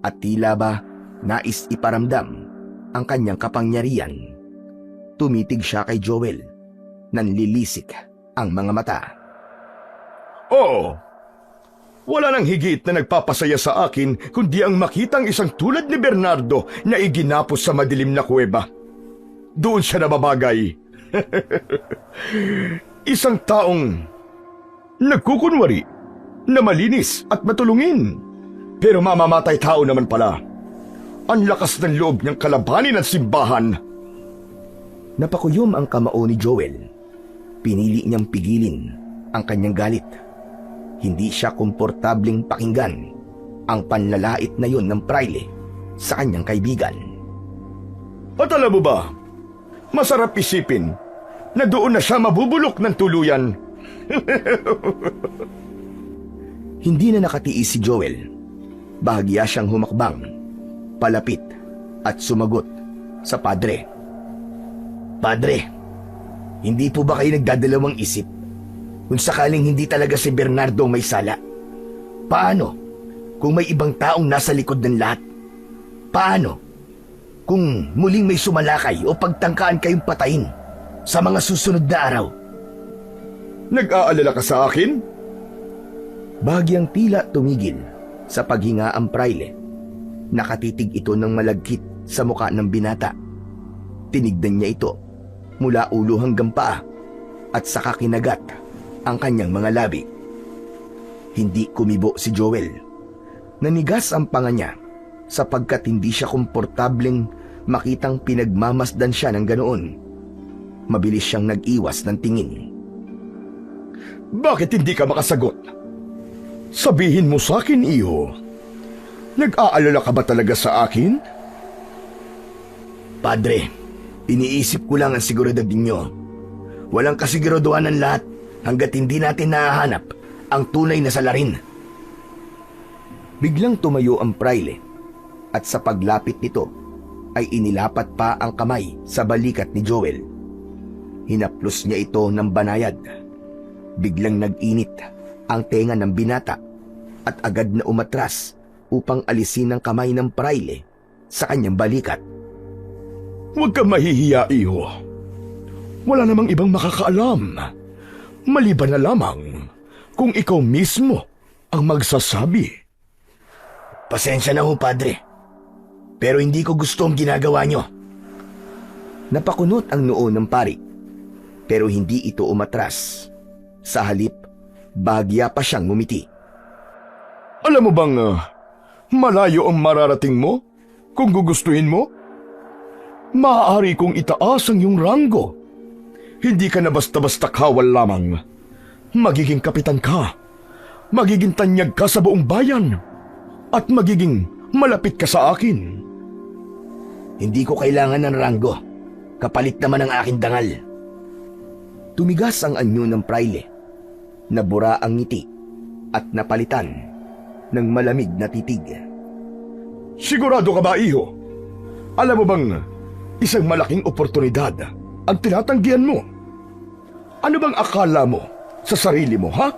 at tila ba nais iparamdam ang kanyang kapangyarihan. Tumitig siya kay Joel. Nanlilisik ang mga mata. Oo. Wala nang higit na nagpapasaya sa akin kundi ang makitang isang tulad ni Bernardo na iginapos sa madilim na kuweba. Doon siya nababagay. Isang taong nagkukunwari na malinis at matulungin. Pero mamamatay tao naman pala. Ang lakas ng loob niyang kalabanin ang simbahan. Napakuyom ang kamao ni Joel. Pinili niyang pigilin ang kanyang galit. Hindi siya komportabling pakinggan ang panlalait na yun ng praile sa kanyang kaibigan. At alam mo ba, masarap isipin na doon na siya mabubulok ng tuluyan. Hindi na nakatiis si Joel. Bahagya siyang humakbang, palapit at sumagot sa Padre. Padre, hindi po ba kayo nagdadalawang isip kung sakaling hindi talaga si Bernardo may sala? Paano kung may ibang taong nasa likod ng lahat? Paano kung muling may sumalakay o pagtangkaan kayong patayin sa mga susunod na araw? Nag-aalala ka sa akin? Bahagyang tila tumigil sa paghinga ang praile. Nakatitig ito ng malagkit sa muka ng binata. Tinignan niya ito mula ulo hanggang paa at saka kinagat ang kanyang mga labi. Hindi kumibo si Joel. Nanigas ang panga niya sapagkat hindi siya komportableng makitang pinagmamasdan siya ng ganoon. Mabilis siyang nag-iwas ng tingin. Bakit hindi ka makasagot? Sabihin mo sa akin, iho. Nag-aalala ka ba talaga sa akin? Padre, iniisip ko lang ang seguridad ninyo. Walang kasiguraduhan ng lahat hanggat hindi natin nahahanap ang tunay na salarin. Biglang tumayo ang praile at sa paglapit nito ay inilapat pa ang kamay sa balikat ni Joel. Hinaplos niya ito ng banayad. Biglang nag-init ang tenga ng binata at agad na umatras upang alisin ang kamay ng praile sa kanyang balikat. Huwag kang mahihiya, iho. Wala namang ibang makakaalam. Maliban na lamang kung ikaw mismo ang magsasabi. Pasensya na ho, Padre. Pero hindi ko gusto ang ginagawa nyo. Napakunot ang noo ng pari, pero hindi ito umatras. Sa halip, bahagya pa siyang ngumiti. Alam mo bang malayo ang mararating mo kung gugustuhin mo? Maaari kong itaas ang iyong ranggo. Hindi ka na basta-basta kawal lamang. Magiging kapitan ka. Magiging tanyag ka sa buong bayan. At magiging malapit ka sa akin. Hindi ko kailangan ng ranggo. Kapalit naman ang aking dangal. Tumigas ang anyo ng praile. Nabura ang ngiti at napalitan ng malamig na titig. Sigurado ka ba, iho? Alam mo bang isang malaking oportunidad ang tinatanggihan mo? Ano bang akala mo sa sarili mo, ha?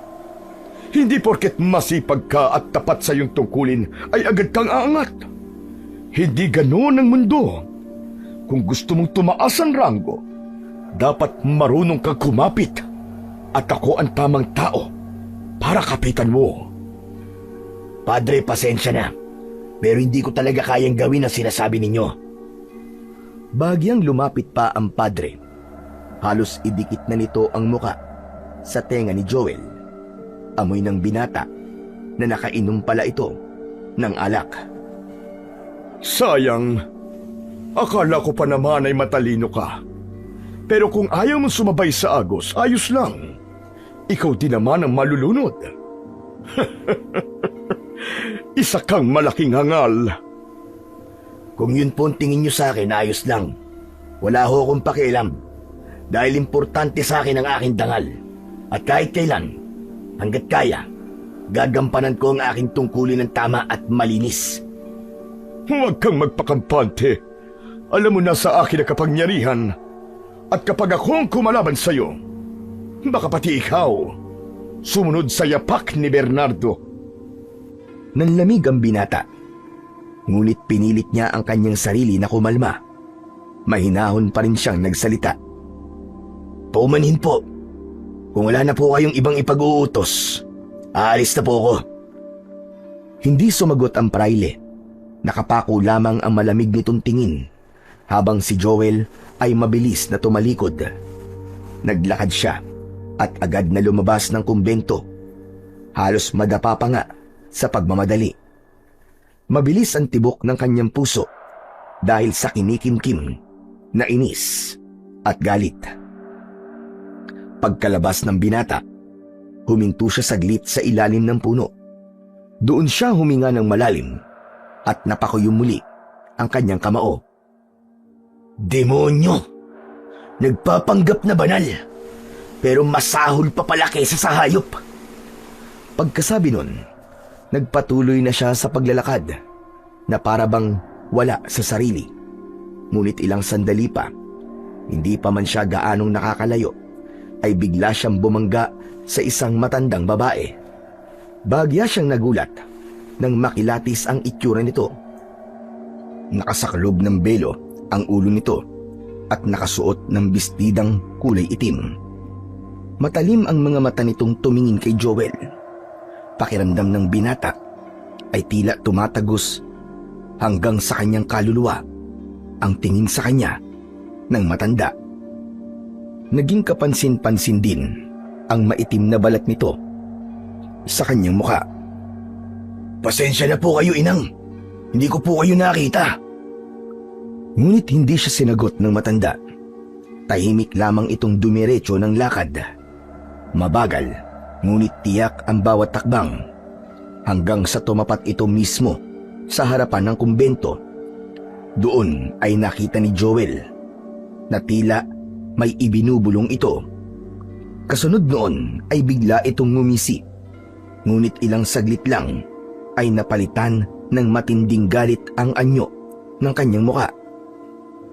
Hindi porket masipag ka at tapat sa iyong tungkulin ay agad kang aangat. Hindi ganoon ang mundo. Kung gusto mong tumaas ang ranggo, dapat marunong kang kumapit. At ako ang tamang tao para kapitan mo. Padre, pasensya na. Pero hindi ko talaga kayang gawin ang sinasabi ninyo. Bagyang lumapit pa ang padre. Halos idikit na nito ang muka sa tenga ni Joel. Amoy ng binata na nakainom pala ito ng alak. Sayang. Akala ko pa naman ay matalino ka. Pero kung ayaw mong sumabay sa agos, ayos lang. Ikaw din naman ang malulunod. Isa kang malaking hangal. Kung yun po ang tingin nyo sa akin, ayos lang. Wala ho akong pakialam. Dahil importante sa akin ang aking dangal. At kahit kailan, hanggat kaya, gagampanan ko ang aking tungkulin ng tama at malinis. Huwag kang magpakampante. Alam mo na sa akin ang kapangyarihan. At kapag ako ang kumalaban sa'yo, baka pati ikaw sumunod sa yapak ni Bernardo. Nanlamig ang binata. Ngunit pinilit niya ang kanyang sarili na kumalma. Mahinahon pa rin siyang nagsalita. Paumanhin po. Kung wala na po kayong ibang ipag-uutos, aalis na po ako. Hindi sumagot ang praile. Nakapako lamang ang malamig nitong tingin habang si Joel ay mabilis na tumalikod. Naglakad siya at agad na lumabas ng kumbento. Halos madapa pa nga sa pagmamadali. Mabilis ang tibok ng kanyang puso dahil sa kinikimkim na inis at galit. Pagkalabas ng binata, huminto siya saglit sa ilalim ng puno. Doon siya huminga ng malalim at napakuyom muli ang kanyang kamao. Demonyo! Nagpapanggap na banal, pero masahol pa pala kaysa sa hayop. Pagkasabi nun, nagpatuloy na siya sa paglalakad na para bang wala sa sarili. Ngunit ilang sandali pa, hindi pa man siya gaanong nakakalayo, ay bigla siyang bumangga sa isang matandang babae. Bagya siyang nagulat nang makilatis ang itsura nito. Nakasaklob ng belo ang ulo nito at nakasuot ng bestidang kulay itim. Matalim ang mga mata nitong tumingin kay Joel. Pakiramdam ng binata ay tila tumatagos hanggang sa kanyang kaluluwa ang tingin sa kanya ng matanda. Naging kapansin-pansin din ang maitim na balat nito sa kanyang mukha. Pasensya na po kayo, inang. Hindi ko po kayo nakita. Ngunit hindi siya sinagot ng matanda. Tahimik lamang itong dumiretso ng lakad. Mabagal, ngunit tiyak ang bawat takbang hanggang sa tumapat ito mismo sa harapan ng kumbento. Doon ay nakita ni Joel na tila may ibinubulong ito. Kasunod noon ay bigla itong ngumisi. Ngunit ilang saglit lang ay napalitan ng matinding galit ang anyo ng kanyang muka.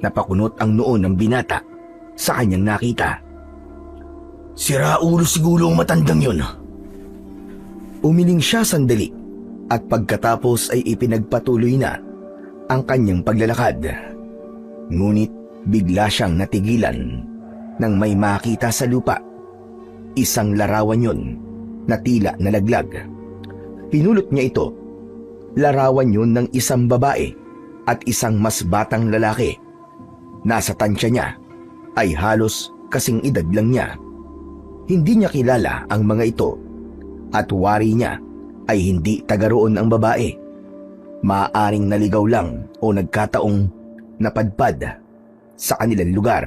Napakunot ang noo ng binata sa kanyang nakita. Siraulo siguro ang matandang yun. Umiling siya sandali at pagkatapos ay ipinagpatuloy na ang kanyang paglalakad. Ngunit bigla siyang natigilan nang may makita sa lupa. Isang larawan yun na tila nalaglag. Pinulot niya ito. Larawan yun ng isang babae at isang mas batang lalaki. Nasa tansya niya ay halos kasing edad lang niya. Hindi niya kilala ang mga ito at wari niya ay hindi taga roon ang babae. Maaaring naligaw lang o nagkataong napadpad sa kanilang lugar.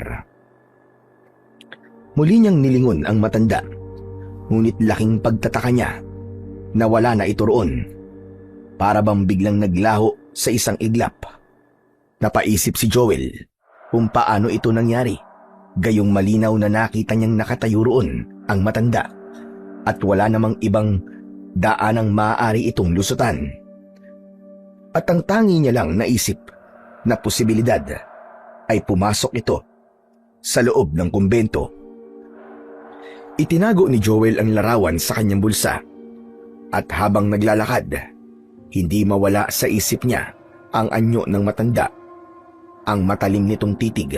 Muli niyang nilingon ang matanda, ngunit laking pagtataka niya na wala na ito roon. Para bang biglang naglaho sa isang iglap. Napaisip si Joel kung paano ito nangyari, gayong malinaw na nakita niyang nakatayo roon ang matanda at wala namang ibang daanang maaari itong lusutan. At ang tangi niya lang naisip na posibilidad ay pumasok ito sa loob ng kumbento. Itinago ni Joel ang larawan sa kanyang bulsa at habang naglalakad, hindi mawala sa isip niya ang anyo ng matanda, ang matalim nitong titig,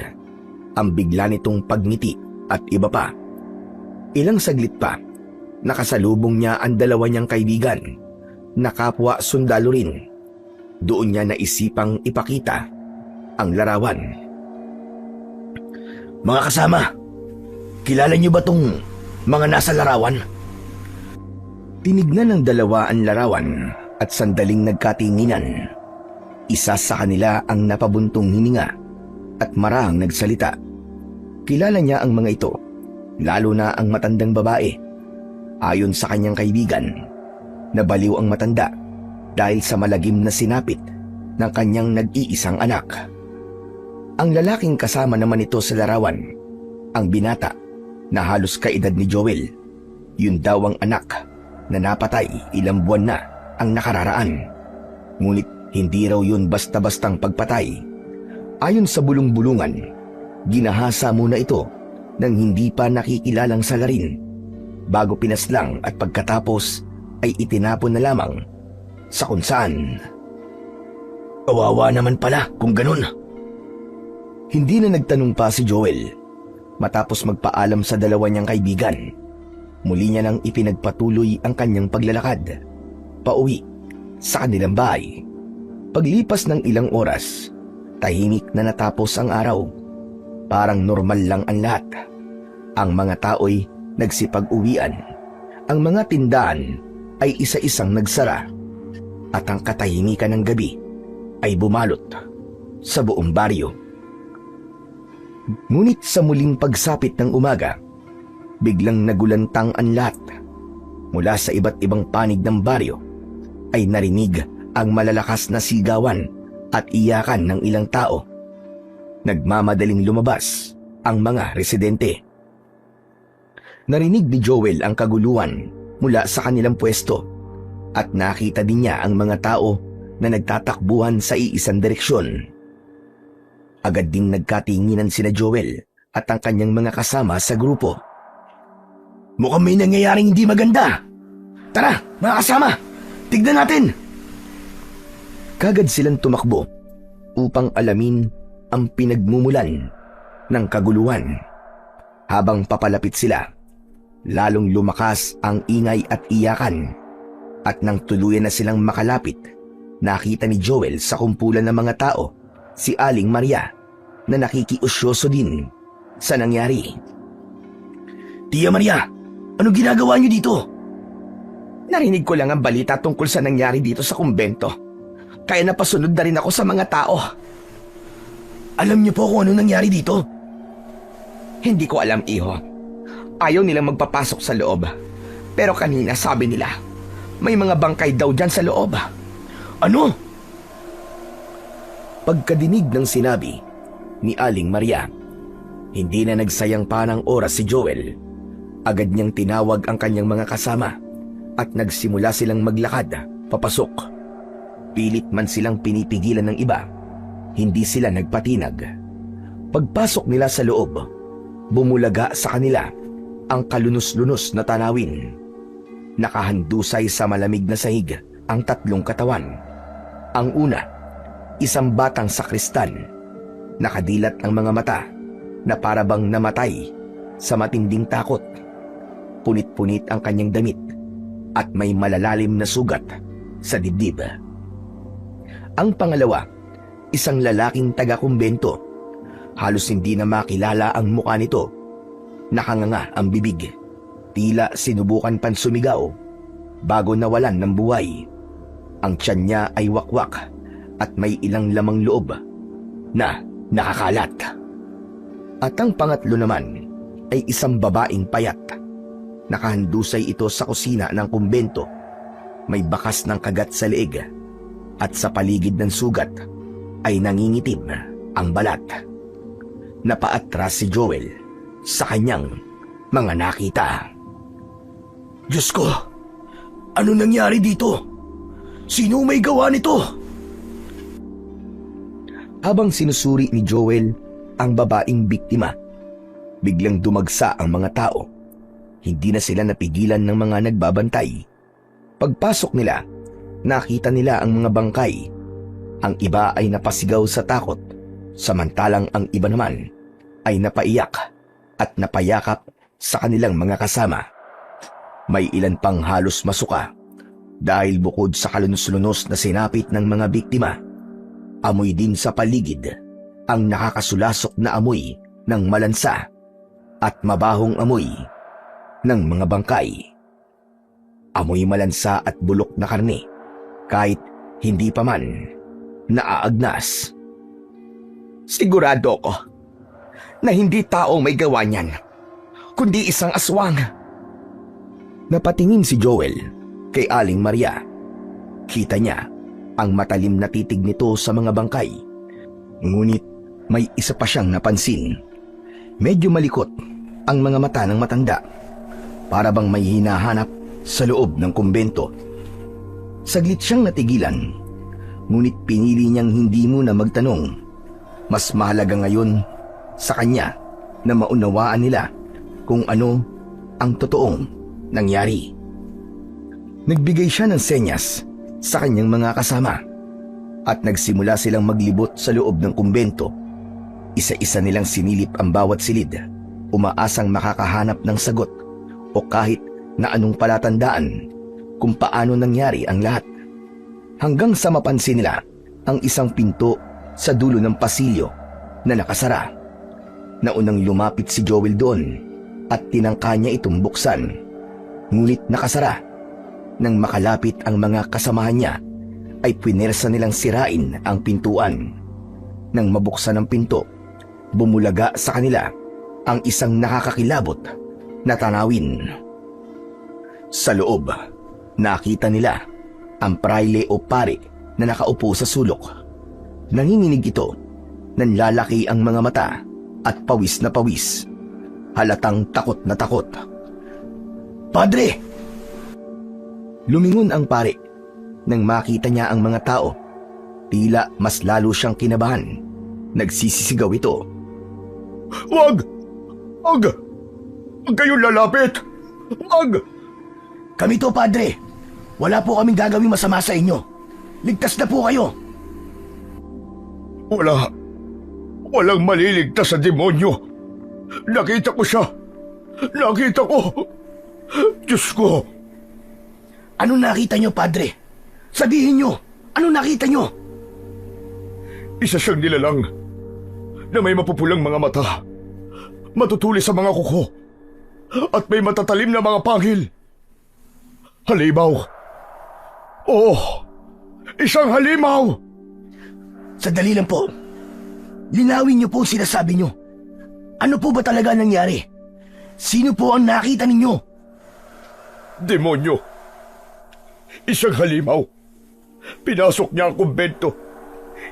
ang bigla nitong pagngiti at iba pa. Ilang saglit pa, nakasalubong niya ang dalawa niyang kaibigan na kapwa sundalo rin. Doon niya naisipang ipakita ang larawan. Mga kasama, kilala niyo ba tong mga nasa larawan? Tinignan ng dalawa ang larawan at sandaling nagkatinginan. Isa sa kanila ang napabuntong hininga at marahang nagsalita. Kilala niya ang mga ito, lalo na ang matandang babae. Ayon sa kanyang kaibigan, nabaliw ang matanda dahil sa malagim na sinapit ng kanyang nag-iisang anak. Ang lalaking kasama naman ito sa larawan, ang binata na halos kaedad ni Joel. Yun daw ang anak na napatay ilang buwan na ang nakararaan. Ngunit hindi raw yun basta-bastang pagpatay. Ayon sa bulong-bulungan, ginahasa muna ito nang hindi pa nakikilalang salarin bago pinaslang at pagkatapos ay itinapon na lamang sa kung saan. Kawawa naman pala kung ganun. Hindi na nagtanong pa si Joel matapos magpaalam sa dalawa niyang kaibigan. Muli niya nang ipinagpatuloy ang kanyang paglalakad pauwi sa kanilang bahay. Paglipas ng ilang oras, tahimik na natapos ang araw. Parang normal lang ang lahat. Ang mga tao'y nagsipag-uwian. Ang mga tindahan ay isa-isang nagsara. At ang katahimikan ng gabi ay bumalot sa buong baryo. Ngunit sa muling pagsapit ng umaga, biglang nagulantang ang lahat. Mula sa iba't ibang panig ng baryo ay narinig ang malalakas na sigawan at iyakan ng ilang tao. Nagmamadaling lumabas ang mga residente. Narinig ni Joel ang kaguluhan mula sa kanilang pwesto at nakita din niya ang mga tao na nagtatakbuhan sa iisang direksyon. Agad ding nagkatinginan sina Joel at ang kanyang mga kasama sa grupo. Mukhang may nangyayaring hindi maganda. Tara, mga kasama, tignan natin. Kagad silang tumakbo upang alamin ang pinagmumulan ng kaguluhan. Habang papalapit sila, lalong lumakas ang ingay at iyakan. At nang tuluyan na silang makalapit, nakita ni Joel sa kumpulan ng mga tao si Aling Maria na nakikiusyoso din sa nangyari. Tia Maria, anong ginagawa niyo dito? Narinig ko lang ang balita tungkol sa nangyari dito sa kumbento. Kaya napasunod na rin ako sa mga tao. Alam niyo po kung ano nangyari dito? Hindi ko alam, iho. Ayaw nilang magpapasok sa loob. Pero kanina sabi nila, may mga bangkay daw dyan sa loob. Ano? Pagkadinig ng sinabi ni Aling Maria, hindi na nagsayang pa ng oras si Joel. Agad niyang tinawag ang kanyang mga kasama at nagsimula silang maglakad papasok. Pilit man silang pinipigilan ng iba, hindi sila nagpatinag. Pagpasok nila sa loob, bumulaga sa kanila ang kalunos-lunos na tanawin. Nakahandusay sa malamig na sahig ang tatlong katawan. Ang una, isang batang sakristan. Nakadilat ang mga mata na parabang namatay sa matinding takot. Punit-punit ang kanyang damit at may malalalim na sugat sa dibdib. Ang pangalawa, isang lalaking taga-kumbento. Halos hindi na makilala ang mukha nito. Nakanganga ang bibig. Tila sinubukan pan sumigaw bago nawalan ng buhay. Ang tiyan niya ay wakwak at may ilang lamang loob na nakakalat. At ang pangatlo naman ay isang babaeng payat. Nakahandusay ito sa kusina ng kumbento. May bakas ng kagat sa leeg at sa paligid ng sugat ay nangingitim ang balat. Napaatras si Joel sa kanyang mga nakita. Diyos ko, ano nangyari dito? Sino may gawa nito? Habang sinusuri ni Joel ang babaeng biktima, biglang dumagsa ang mga tao. Hindi na sila napigilan ng mga nagbabantay. Pagpasok nila, nakita nila ang mga bangkay. Ang iba ay napasigaw sa takot, samantalang ang iba naman ay napaiyak at napayakap sa kanilang mga kasama. May ilan pang halos masuka dahil bukod sa kalunos-lunos na sinapit ng mga biktima, amoy din sa paligid ang nakakasulasok na amoy ng malansa at mabahong amoy ng mga bangkay. Amoy malansa at bulok na karne kahit hindi pa man naaagnas. Sigurado ko na hindi taong may gawa niyan, kundi isang aswang. Napatingin si Joel kay Aling Maria. Kita niya ang matalim na titig nito sa mga bangkay. Ngunit may isa pa siyang napansin. Medyo malikot ang mga mata ng matanda, para bang may hinahanap sa loob ng kumbento. Saglit siyang natigilan, ngunit pinili niyang hindi muna magtanong. Mas mahalaga ngayon sa kanya na maunawaan nila kung ano ang totoong nangyari. Nagbigay siya ng senyas sa kanyang mga kasama at nagsimula silang maglibot sa loob ng kumbento. Isa-isa nilang sinilip ang bawat silid, umaasang makakahanap ng sagot o kahit na anong palatandaan kung paano nangyari ang lahat. Hanggang sa mapansin nila ang isang pinto sa dulo ng pasilyo na nakasara. Naunang lumapit si Joel doon at tinangka niya itong buksan. Ngunit nakasara. Nang makalapit ang mga kasamahan niya, ay puwersa nilang sirain ang pintuan. Nang mabuksan ang pinto, bumulaga sa kanila ang isang nakakakilabot na tanawin. Sa loob, nakita nila ang praile o pare na nakaupo sa sulok. Nanginginig ito, nanlalaki ang mga mata at pawis na pawis. Halatang takot na takot. Padre! Lumingon ang pare nang makita niya ang mga tao. Tila mas lalo siyang kinabahan. Nagsisisigaw ito. Wag! Wag! Huwag kayong lalapit! Wag! Kami to, Padre. Wala po kaming gagawing masama sa inyo. Ligtas na po kayo. Walang maliligtas sa demonyo. Nakita ko siya. Nakita ko. Diyos ko. Ano nakita nyo, Padre? Sabihin nyo, ano nakita nyo? Isa siyang nilalang na may mapupulang mga mata, matutulis sa mga kuko, at may matatalim na mga pangil. Halimaw. Oo, isang halimaw. Sandali lang po. Linawin nyo po ang sinasabi nyo. Ano po ba talaga nangyari? Sino po ang nakita ninyo? Demonyo. Isang halimaw. Pinasok niya ang kumbento.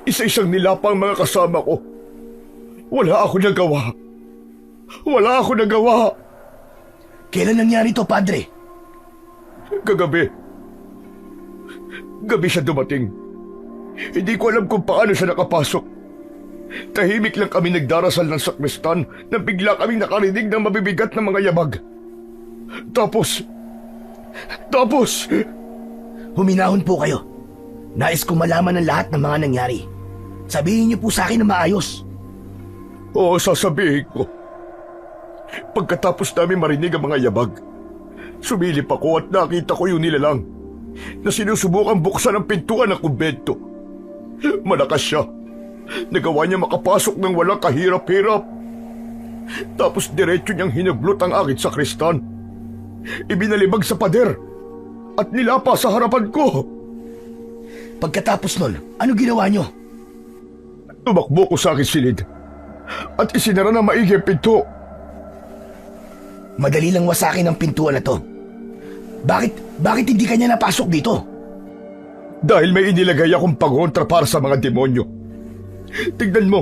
Isa-isang nilapang mga kasama ko. Wala ako nagawa. Kailan nangyari to, Padre? Kagabi. Gabi siya dumating. Hindi ko alam kung paano siya nakapasok. Tahimik lang kami nagdarasal ng sakristan nang bigla kaming nakarinig ng mabibigat na mga yabag. Tapos... Huminahon po kayo. Nais kong malaman ang lahat ng mga nangyari. Sabihin niyo po sa akin na maayos. Oo, sasabihin ko. Pagkatapos namin marinig ang mga yabag, sumilip ako at nakita ko yung nilalang na sinusubukan buksan ang pintuan ng kumbento. Malakas siya. Nagawa niya makapasok ng walang kahirap-hirap. Tapos diretso niyang hinablot ang aking sakristan. Ibinalibag sa pader at nilapa sa harapan ko. Pagkatapos nun, ano ginawa niyo? Tumakbo ko sa aking silid at isinara na maigi ang pinto. Madali lang wasakin ang pintuan na to. Bakit hindi kanya napasok dito? Dahil may inilagay akong pangontra para sa mga demonyo. Tignan mo,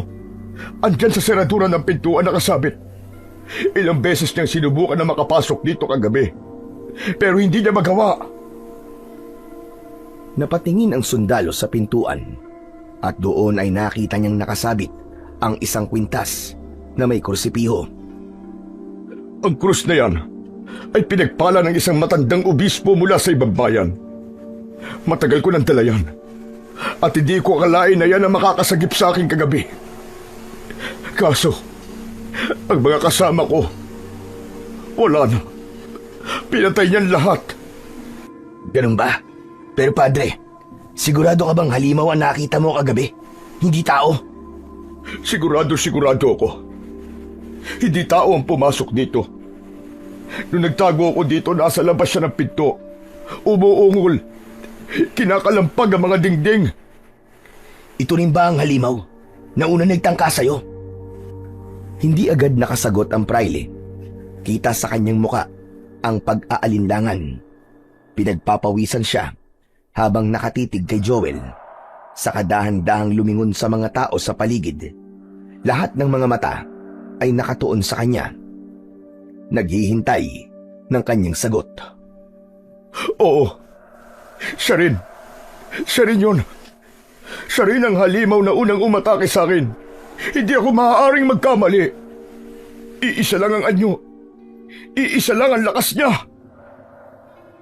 andyan sa seradura ng pintuan nakasabit. Ilang beses niyang sinubukan na makapasok dito kagabi, pero hindi niya magawa. Napatingin ang sundalo sa pintuan at doon ay nakita niyang nakasabit ang isang kwintas na may krusipiho. Ang krus na yan ay pinagpala ng isang matandang obispo mula sa ibang bayan. Matagal ko nang dala yan at hindi ko akalain na yan ang makakasagip sa akin kagabi. Kaso, ang mga kasama ko, wala na. Pinatay niyan lahat. Ganun ba? Pero padre, sigurado ka bang halimaw ang nakita mo kagabi? Hindi tao? Sigurado ako. Hindi tao ang pumasok dito. Nung nagtago ako dito, nasa labas siya ng pinto. Umuungol. Kinakalampag ang mga dingding. Ito rin ba ang halimaw na una nagtangka sa'yo? Hindi agad nakasagot ang praile. Kita sa kanyang muka ang pag-aalinlangan. Pinagpapawisan siya habang nakatitig kay Joel. Sa kadahan-dahang lumingon sa mga tao sa paligid. Lahat ng mga mata ay nakatuon sa kanya. Naghihintay ng kanyang sagot. Oo, siya rin. Siya rin yun. Siya rin ang halimaw na unang umatake sa akin. Hindi ako maaaring magkamali. Iisa lang ang anyo. Iisa lang ang lakas niya.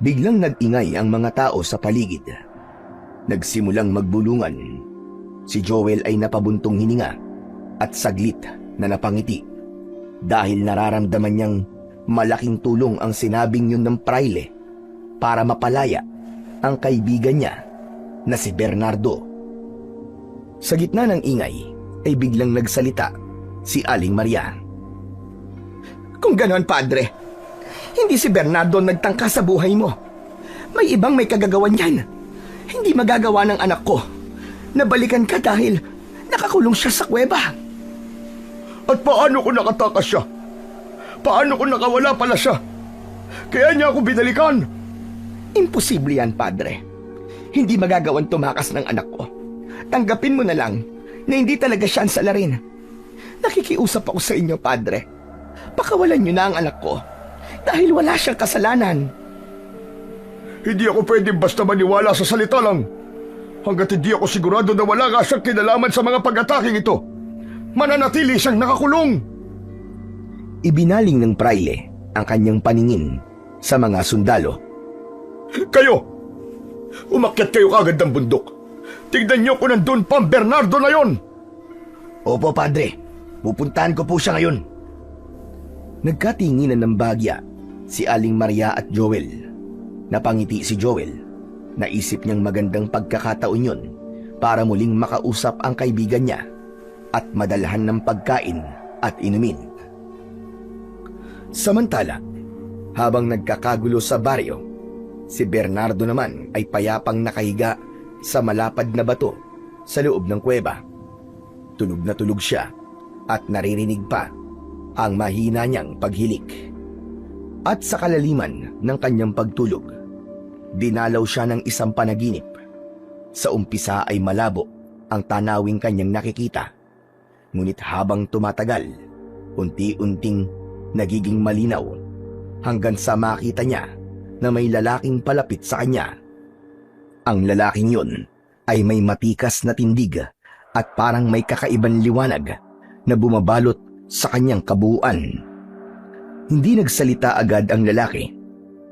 Biglang nag-ingay ang mga tao sa paligid. Nagsimulang magbulungan. Si Joel ay napabuntong hininga at saglit na napangiti dahil nararamdaman niyang malaking tulong ang sinabing yun ng praile para mapalaya ang kaibigan niya na si Bernardo. Sa gitna ng ingay ay biglang nagsalita si Aling Maria. Kung ganon, padre, hindi si Bernardo nagtangka sa buhay mo. May ibang may kagagawan yan. Hindi magagawa ng anak ko. Nabalikan ka dahil nakakulong siya sa kuweba. At paano ko nakatakas siya? Paano ko nakawala pala siya? Kaya niya ako binalikan. Imposible yan, padre. Hindi magagawang tumakas ng anak ko. Tanggapin mo na lang na hindi talaga siya ang salarin. Nakikiusap ako sa inyo, padre. Pakawalan niyo na ang anak ko dahil wala siyang kasalanan. Hindi ako pwedeng basta maniwala sa salita lang. Hanggat hindi ako sigurado na wala nga siyang kinalaman sa mga pag-ataking ito, mananatili siyang nakakulong. Ibinaling ng praile ang kanyang paningin sa mga sundalo. Kayo! Umakyat kayo kagad ng bundok. Tignan niyo kung nandun pa ang Bernardo na yon. Opo, padre. Pupuntahan ko po siya ngayon. Nagkatinginan ng bagya si Aling Maria at Joel. Napangiti si Joel. Naisip niyang magandang pagkakataon yun para muling makausap ang kaibigan niya at madalhan ng pagkain at inumin. Samantala, habang nagkakagulo sa baryo, si Bernardo naman ay payapang nakahiga sa malapad na bato sa loob ng kuweba. Tulog na tulog siya at naririnig pa ang mahina niyang paghilik. At sa kalaliman ng kanyang pagtulog, dinalaw siya ng isang panaginip. Sa umpisa ay malabo ang tanawing kanyang nakikita. Ngunit habang tumatagal, unti-unting nagiging malinaw hanggang sa makita niya na may lalaking palapit sa kanya. Ang lalaking yun ay may matikas na tindig at parang may kakaibang liwanag na bumabalot sa kanyang kabuuan. Hindi nagsalita agad ang lalaki,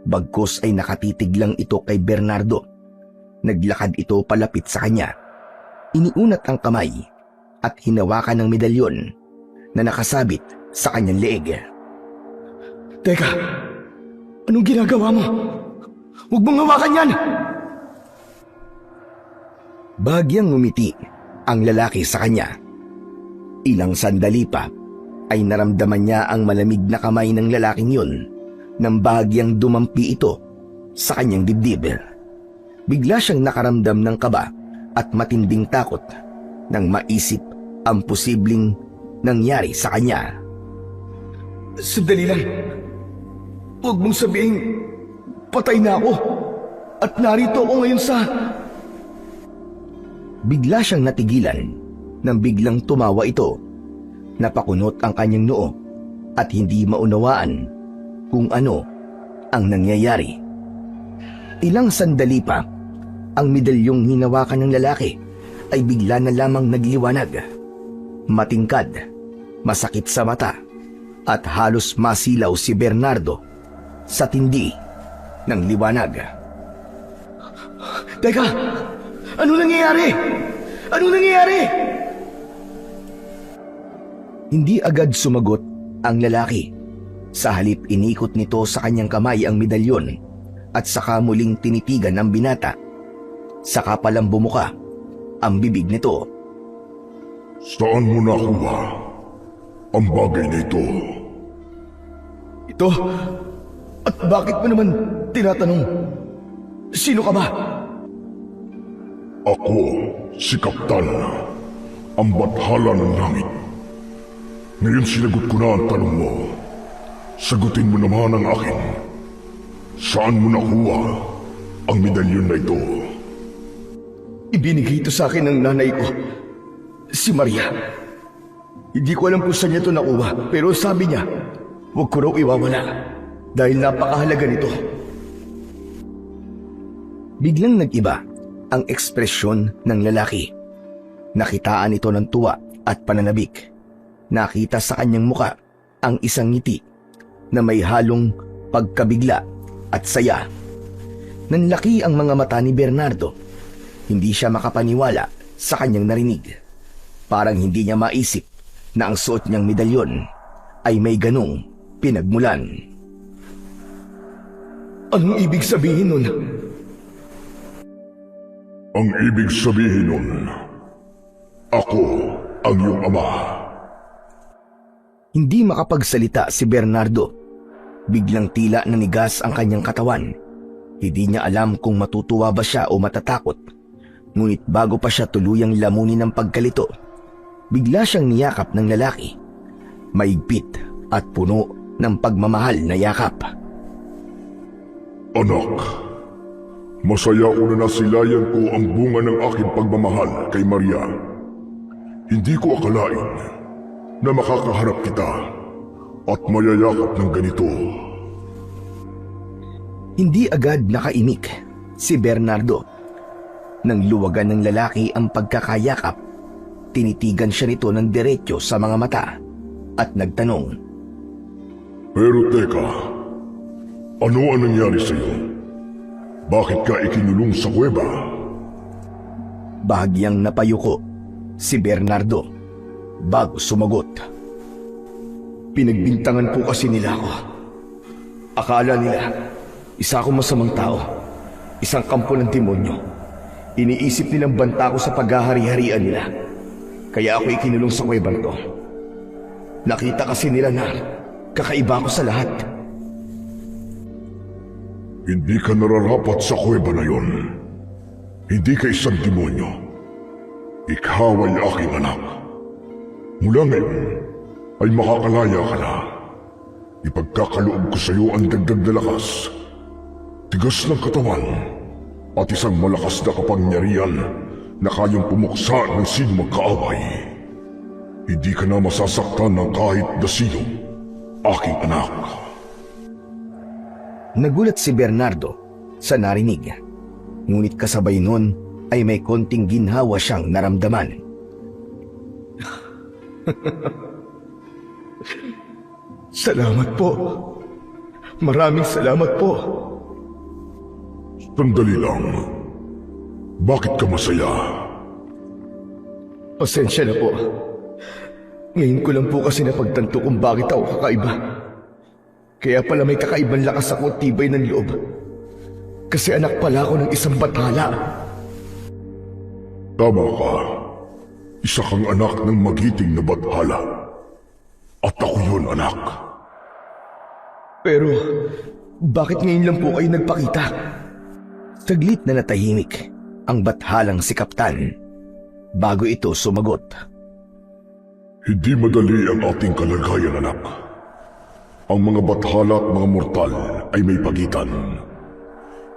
bagkus ay nakatitig lang ito kay Bernardo. Naglakad ito palapit sa kanya. Iniunat ang kamay at hinawakan ng medalyon na nakasabit sa kanyang leeg. Teka, anong ginagawa mo? Huwag mong hawakan yan! Bagyang ngumiti ang lalaki sa kanya. Ilang sandali pa ay naramdaman niya ang malamig na kamay ng lalaking yun nang bagyang dumampi ito sa kanyang dibdib. Bigla siyang nakaramdam ng kaba at matinding takot nang maisip ang posibleng nangyari sa kanya. Sandali lang. Huwag mong sabihin, patay na ako. At narito ako ngayon sa... Bigla siyang natigilan nang biglang tumawa ito. Napakunot ang kanyang noo at hindi maunawaan kung ano ang nangyayari. Ilang sandali pa, ang medalyong hinawakan ng lalaki ay bigla na lamang nagliwanag. Matingkad, masakit sa mata, at halos masilaw si Bernardo sa tindi ng liwanag. Teka! Ano nangyayari? Ano nangyayari? Hindi agad sumagot ang lalaki. Sa halip inikot nito sa kanyang kamay ang medalyon at saka muling tinitigan ng binata. Saka palang bumuka ang bibig nito. Saan mo nakuha ang bagay na ito? Ito? At bakit mo naman tinatanong? Sino ka ba? Ako, si Kaptan, ang bathala ng langit. Ngayon sinagot ko na ang tanong mo. Sagutin mo naman ang akin. Saan mo nakuha ang medalyon na ito? Ibinigay ito sa akin ng nanay ko, si Maria. Hindi ko alam kung saan niya ito nakuha, pero sabi niya, huwag ko raw iwawala dahil napakahalaga nito. Biglang nag-iba ang ekspresyon ng lalaki. Nakitaan ito ng tuwa at pananabik. Nakita sa kanyang muka ang isang ngiti na may halong pagkabigla at saya. Nanlaki ang mga mata ni Bernardo. Hindi siya makapaniwala sa kanyang narinig. Parang hindi niya maisip na ang suot niyang medalyon ay may ganong pinagmulan. Anong ibig sabihin nun? Ang ibig sabihin nun, ako ang iyong ama. Hindi makapagsalita si Bernardo. Biglang tila nanigas ang kanyang katawan. Hindi niya alam kung matutuwa ba siya o matatakot. Ngunit bago pa siya tuluyang lamunin ng pagkalito, bigla siyang niyakap ng lalaki. Maigpit at puno ng pagmamahal na yakap. Anak, masaya ko na nasilayan ko ang bunga ng aking pagmamahal kay Maria. Hindi ko akalain na makakaharap kita at mayayakap ng ganito. Hindi agad nakaimik si Bernardo. Nang luwagan ng lalaki ang pagkakayakap, tinitigan siya nito ng diretso sa mga mata at nagtanong. Pero teka, ano ang nangyari sa iyo? Bakit ka ikinulong sa kuweba? Bahagyang napayuko si Bernardo bago sumagot. Pinagbintangan po kasi nila ako. Akala nila, isa akong masamang tao, isang kampo ng demonyo. Iniisip nilang banta ko sa paghahari-harian nila. Kaya ako ikinulong sa kuwebang to. Nakita kasi nila na kakaiba ko sa lahat. Hindi ka nararapat sa kuweba na yon. Hindi ka isang demonyo. Ikaw ay aking anak. Mula ngayon, ay makakalaya ka na. Ipagkakaloob ko sa iyo ang dagdag na lakas, tigas ng katawan, at isang malakas na kapangyarihan na kayang pumuksa ng sino magkaaway. Hindi ka na masasaktan ng kahit na sino, aking anak. Nagulat si Bernardo sa narinig. Ngunit kasabay nun ay may konting ginhawa siyang naramdaman. Salamat po. Maraming salamat po. Sandali lang. Bakit ka masaya? Pasensya na po. Ngayon ko lang po kasi napagtanto kung bakit ako kakaiba. Kaya pala may kakaibang lakas ako at tibay ng loob. Kasi anak pala ako ng isang bathala. Tama ka. Isa kang anak ng magiting na bathala. At ako yun, anak. Pero, bakit ngayon lang po kayo nagpakita? Saglit na natahimik ang bathalang si Kaptan bago ito sumagot. Hindi madali ang ating kalagayan, anak. Ang mga bathala at mga mortal ay may pagitan.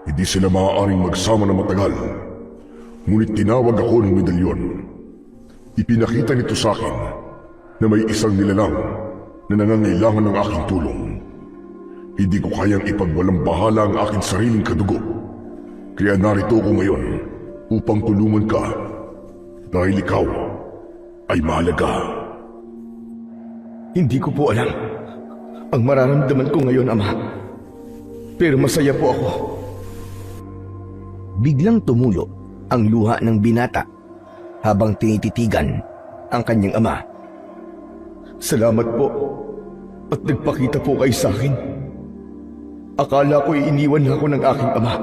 Hindi sila maaaring magsama na matagal. Ngunit tinawag ako ng medalyon. Ipinakita nito sa akin na may isang nilalang na nangangailangan ng aking tulong. Hindi ko kayang ipagwalang bahala ang aking sariling kadugo. Kaya narito ako ngayon upang tulungan ka dahil ikaw ay mahalaga. Hindi ko po alam ang mararamdaman ko ngayon, Ama. Pero masaya po ako. Biglang tumulo ang luha ng binata habang tinititigan ang kanyang ama. Salamat po at nagpakita po kayo sa akin. Akala ko iniwan na ako ng aking ama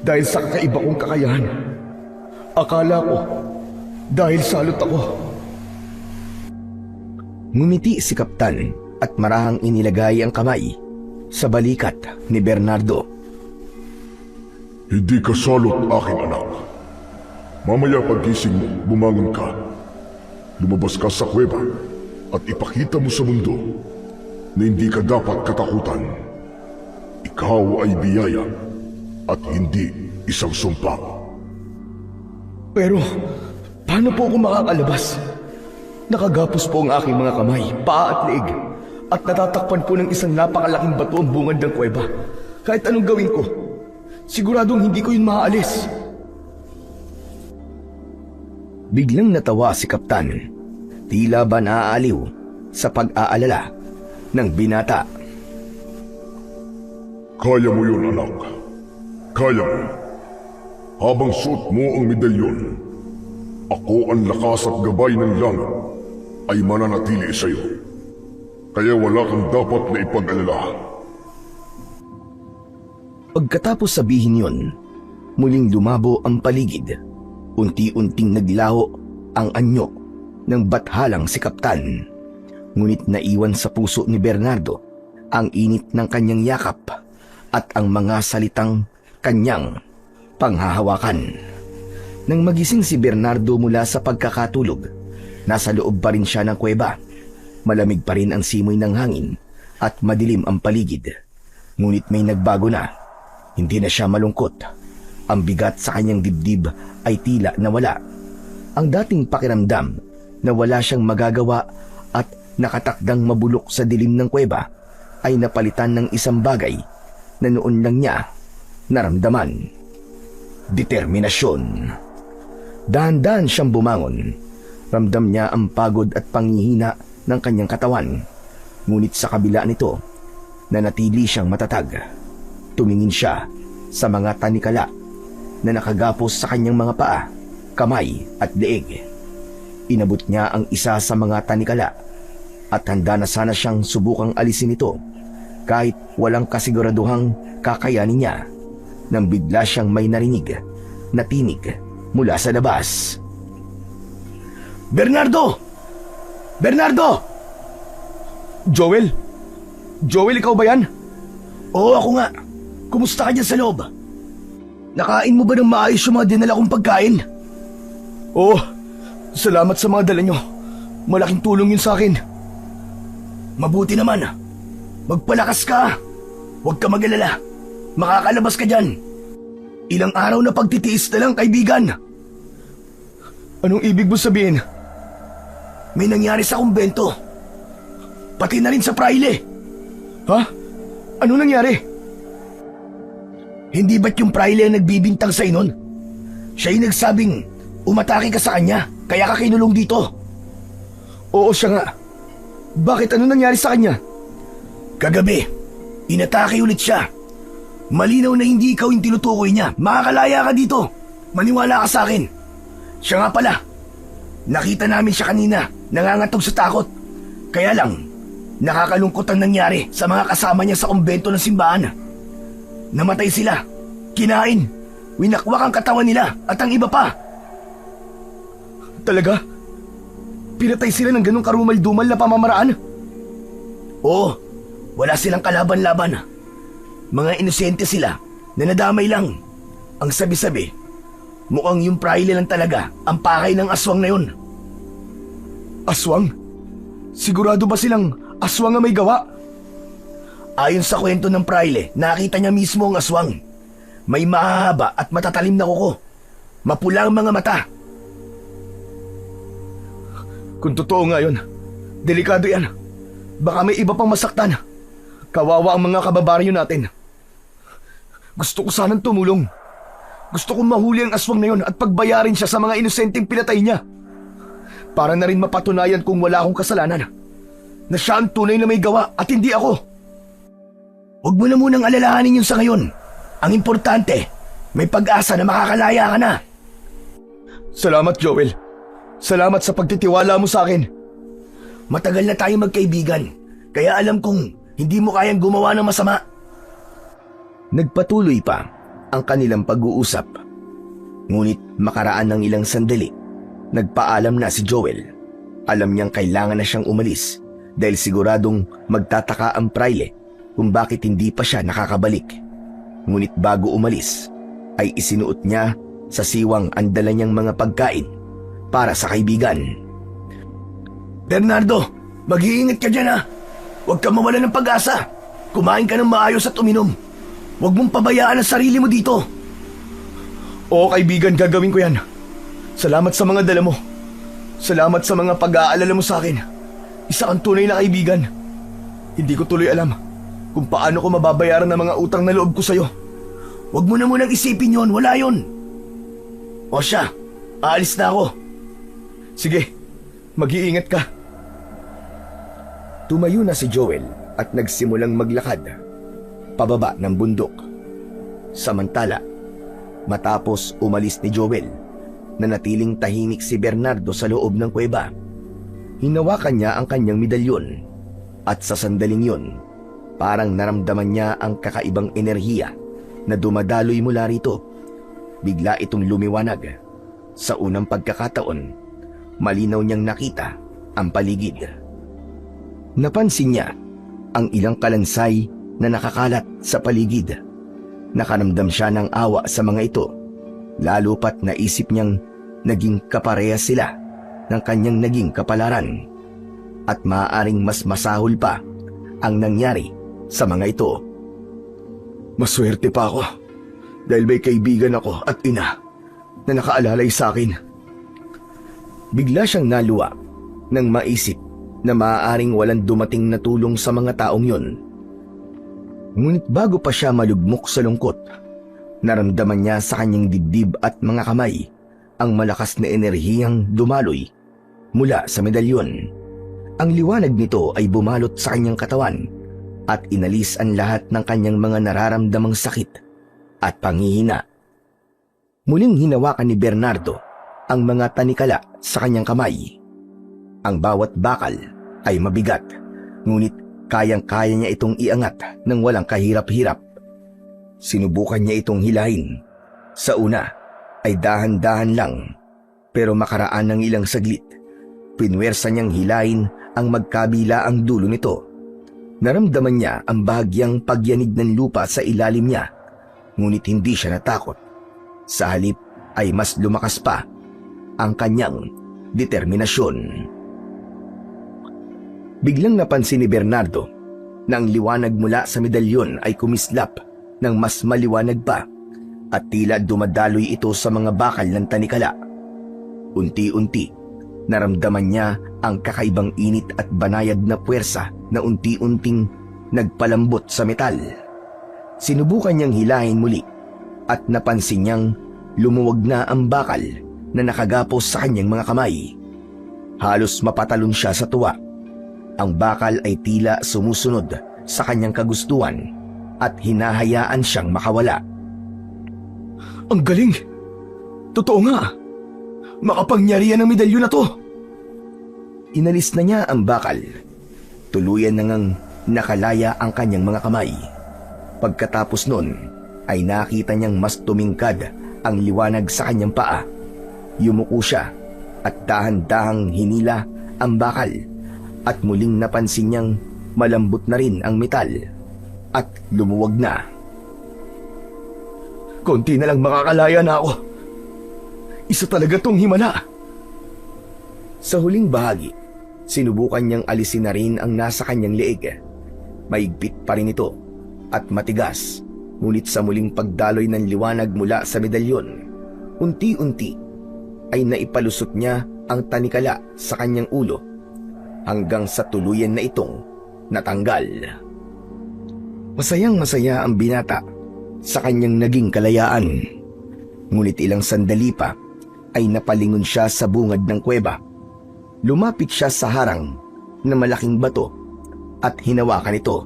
dahil sa kakaiba kong kakayahan. Akala ko dahil salot ako. Ngumiti si Kaptan at marahang inilagay ang kamay sa balikat ni Bernardo. Hindi ka salot, aking anak. Mamaya pagising mo, bumangon ka. Lumabas ka sa kuweba at ipakita mo sa mundo na hindi ka dapat katakutan. Ikaw ay biyaya at hindi isang sumpa. Pero paano po ako makakalabas? Nakagapos po ang aking mga kamay, paa at leeg, at natatakpan po ng isang napakalaking bato ang bungad ng kuweba. Kahit anong gawin ko, siguradong hindi ko yun maaalis. Biglang natawa si Kaptan, tila ba naaaliw sa pag-aalala ng binata. Kaya mo yun, anak. Kaya mo. Habang suot mo ang medalyon, ako ang lakas at gabay ng langit ay mananatili sa iyo. Kaya wala kang dapat na ipag-alala. Pagkatapos sabihin yun, muling lumabo ang paligid. Unti-unting naglaho ang anyo ng bathalang si Kaptan. Ngunit naiwan sa puso ni Bernardo ang init ng kanyang yakap at ang mga salitang kanyang panghahawakan. Nang magising si Bernardo mula sa pagkakatulog, nasa loob pa rin siya ng kuweba. Malamig pa rin ang simoy ng hangin at madilim ang paligid. Ngunit may nagbago na. Hindi na siya malungkot. Ang bigat sa kanyang dibdib ay tila nawala. Ang dating pakiramdam na wala siyang magagawa at nakatakdang mabulok sa dilim ng kuweba ay napalitan ng isang bagay na noon lang niya naramdaman. Determinasyon. Dahan-dahan siyang bumangon. Ramdam niya ang pagod at panghihina ng kanyang katawan. Ngunit sa kabila nito, nanatili siyang matatag. Tumingin siya sa mga tanikala na nakagapos sa kanyang mga paa, kamay at leeg. Inabot niya ang isa sa mga tanikala at handa na sana siyang subukang alisin ito kahit walang kasiguraduhang kakayanin niya nang bigla siyang may narinig na tinig mula sa labas. Bernardo! Bernardo! Joel? Joel, ikaw ba yan? Oo, ako nga. Kumusta ka dyan sa loob? Nakain mo ba ng maayos yung mga dinala kong pagkain? Oo, salamat sa mga dala nyo. Malaking tulong yun sa akin. Mabuti naman. Magpalakas ka. Huwag ka mag-alala. Makakalabas ka dyan. Ilang araw na pagtitiis na lang, kaibigan. Anong ibig mo sabihin? May nangyari sa kumbento. Pati na rin sa praile. Ha? Ano nangyari? Hindi ba't yung praile ang nagbibintang sa'yo nun? Siya yung nagsabing umatake ka sa kanya, kaya ka kinulong dito. Oo, siya nga. Bakit? Ano nangyari sa kanya? Kagabi, inatake ulit siya. Malinaw na hindi ikaw yung tinutukoy niya. Makakalaya ka dito. Maniwala ka sa akin. Siya nga pala. Nakita namin siya kanina, nangangatog sa takot. Kaya lang, nakakalungkot ang nangyari sa mga kasama niya sa kumbento ng simbahan. Namatay sila, kinain, winakwak ang katawan nila at ang iba pa. Talaga? Pinatay sila ng ganong karumal-dumal na pamamaraan? Oo, wala silang kalaban-laban. Mga inosente sila na nadamay lang. Ang sabi-sabi, mukhang yung praile lang talaga ang pakay ng aswang na yun. Aswang? Sigurado ba silang aswang ang may gawa? Ayon sa kwento ng praile, nakita niya mismo ang aswang. May mahahaba at matatalim na kuko. Mapula ang mga mata. Kung totoo nga yun, delikado yan. Baka may iba pang masaktan. Kawawa ang mga kababaryo natin. Gusto ko sanang tumulong. Gusto kong mahuli ang aswang na yun at pagbayarin siya sa mga inosenteng pinatay niya. Para na rin mapatunayan kung wala akong kasalanan. Na siya ang tunay na may gawa at hindi ako. Huwag mo na munang alalahanin yun sa ngayon. Ang importante, may pag-asa na makakalaya ka na. Salamat, Joel. Salamat sa pagtitiwala mo sa akin. Matagal na tayong magkaibigan, kaya alam kong hindi mo kayang gumawa ng masama. Nagpatuloy pa ang kanilang pag-uusap. Ngunit makaraan ng ilang sandali, nagpaalam na si Joel. Alam niyang kailangan na siyang umalis dahil siguradong magtataka ang praile kung bakit hindi pa siya nakakabalik. Ngunit bago umalis, ay isinuot niya sa siwang ang dala niyang mga pagkain para sa kaibigan. Bernardo, mag-iingat ka dyan ha. Huwag ka mawala ng pag-asa. Kumain ka ng maayos at uminom. Huwag mong pabayaan ang sarili mo dito. Oo kaibigan, gagawin ko yan. Salamat sa mga dala mo. Salamat sa mga pag-aalala mo sa akin. Isa kang tunay na kaibigan. Hindi ko tuloy alam kung paano ko mababayaran ang mga utang na loob ko sa'yo. Huwag mo na munang isipin yon, wala yon. O siya, aalis na ako. Sige, mag-iingat ka. Tumayo na si Joel at nagsimulang maglakad pababa ng bundok. Samantala, matapos umalis ni Joel, nanatiling tahimik si Bernardo sa loob ng kuweba. Hinawakan niya ang kanyang medalyon at sa sandaling yun, parang naramdaman niya ang kakaibang enerhiya na dumadaloy mula rito. Bigla itong lumiwanag. Sa unang pagkakataon, malinaw niyang nakita ang paligid. Napansin niya ang ilang kalansay na nakakalat sa paligid. Nakaramdam siya ng awa sa mga ito, lalo pat naisip niyang naging kaparehas sila ng kanyang naging kapalaran. At maaaring mas masahol pa ang nangyari sa mga ito. Maswerte pa ako dahil may kaibigan ako at ina na nakaalalay sa akin. Bigla siyang naluwa nang maisip na maaaring walang dumating na tulong sa mga taong yon. Ngunit bago pa siya malugmok sa lungkot, naramdaman niya sa kanyang dibdib at mga kamay ang malakas na enerhiyang dumaloy mula sa medalyon. Ang liwanag nito ay bumalot sa kanyang katawan at inalis ang lahat ng kanyang mga nararamdamang sakit at panghihina. Muling hinawakan ni Bernardo ang mga tanikala sa kanyang kamay. Ang bawat bakal ay mabigat, ngunit kayang-kaya niya itong iangat ng walang kahirap-hirap. Sinubukan niya itong hilahin. Sa una ay dahan-dahan lang, pero makaraan ng ilang saglit, pinwersa niyang hilahin ang magkabila ang dulo nito. Naramdaman niya ang bahagyang pagyanig ng lupa sa ilalim niya, ngunit hindi siya natakot. Sa halip ay mas lumakas pa ang kanyang determinasyon. Biglang napansin ni Bernardo na ang liwanag mula sa medalyon ay kumislap ng mas maliwanag pa at tila dumadaloy ito sa mga bakal ng tanikala. Unti-unti, naramdaman niya ang kakaibang init at banayad na puwersa na unti-unting nagpalambot sa metal. Sinubukan niyang hilahin muli at napansin niyang lumuwag na ang bakal na nakagapos sa kanyang mga kamay. Halos mapatalon siya sa tuwa. Ang bakal ay tila sumusunod sa kanyang kagustuhan at hinahayaan siyang makawala. Ang galing! Totoo nga! Makapangyarihan ang medalyon na to! Inalis na niya ang bakal. Tuluyan na ngang nakalaya ang kanyang mga kamay. Pagkatapos nun, ay nakita niyang mas tumingkad ang liwanag sa kanyang paa. Yumuko siya at dahan-dahang hinila ang bakal at muling napansin niyang malambot na rin ang metal at lumuwag na. Konti na lang makakalaya na ako. Isa talaga tong himala. Sa huling bahagi, Sinubukan niyang alisin na rin ang nasa kanyang leeg. Maigpit pa rin ito at matigas, ngunit sa muling pagdaloy ng liwanag mula sa medalyon, unti-unti ay naipalusot niya ang tanikala sa kanyang ulo hanggang sa tuluyan na itong natanggal. Masayang masaya ang binata sa kanyang naging kalayaan. Ngunit ilang sandali pa ay napalingon siya sa bungad ng kuweba. Lumapit siya sa harang na malaking bato at hinawakan ito.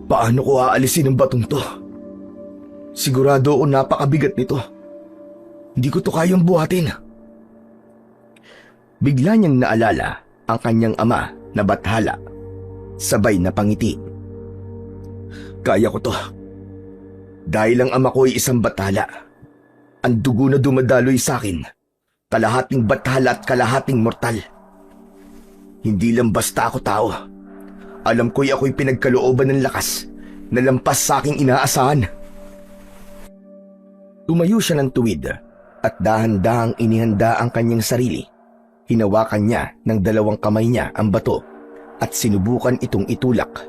Paano ko aalisin ang batong to? Sigurado ako napakabigat nito. Hindi ko to kayang buhatin. Bigla niyang naalala ang kanyang ama na bathala. Sabay na pangiti. Kaya ko to. Dahil ang ama ko ay isang bathala. Ang dugo na dumadaloy sa akin, kalahating bathala at kalahating mortal. Hindi lang basta ako tao. Alam ko'y ako'y pinagkalooban ng lakas na lampas sa aking inaasahan. Tumayo siya ng tuwid at dahan-dahang inihanda ang kanyang sarili. Hinawakan niya ng dalawang kamay niya ang bato at sinubukan itong itulak.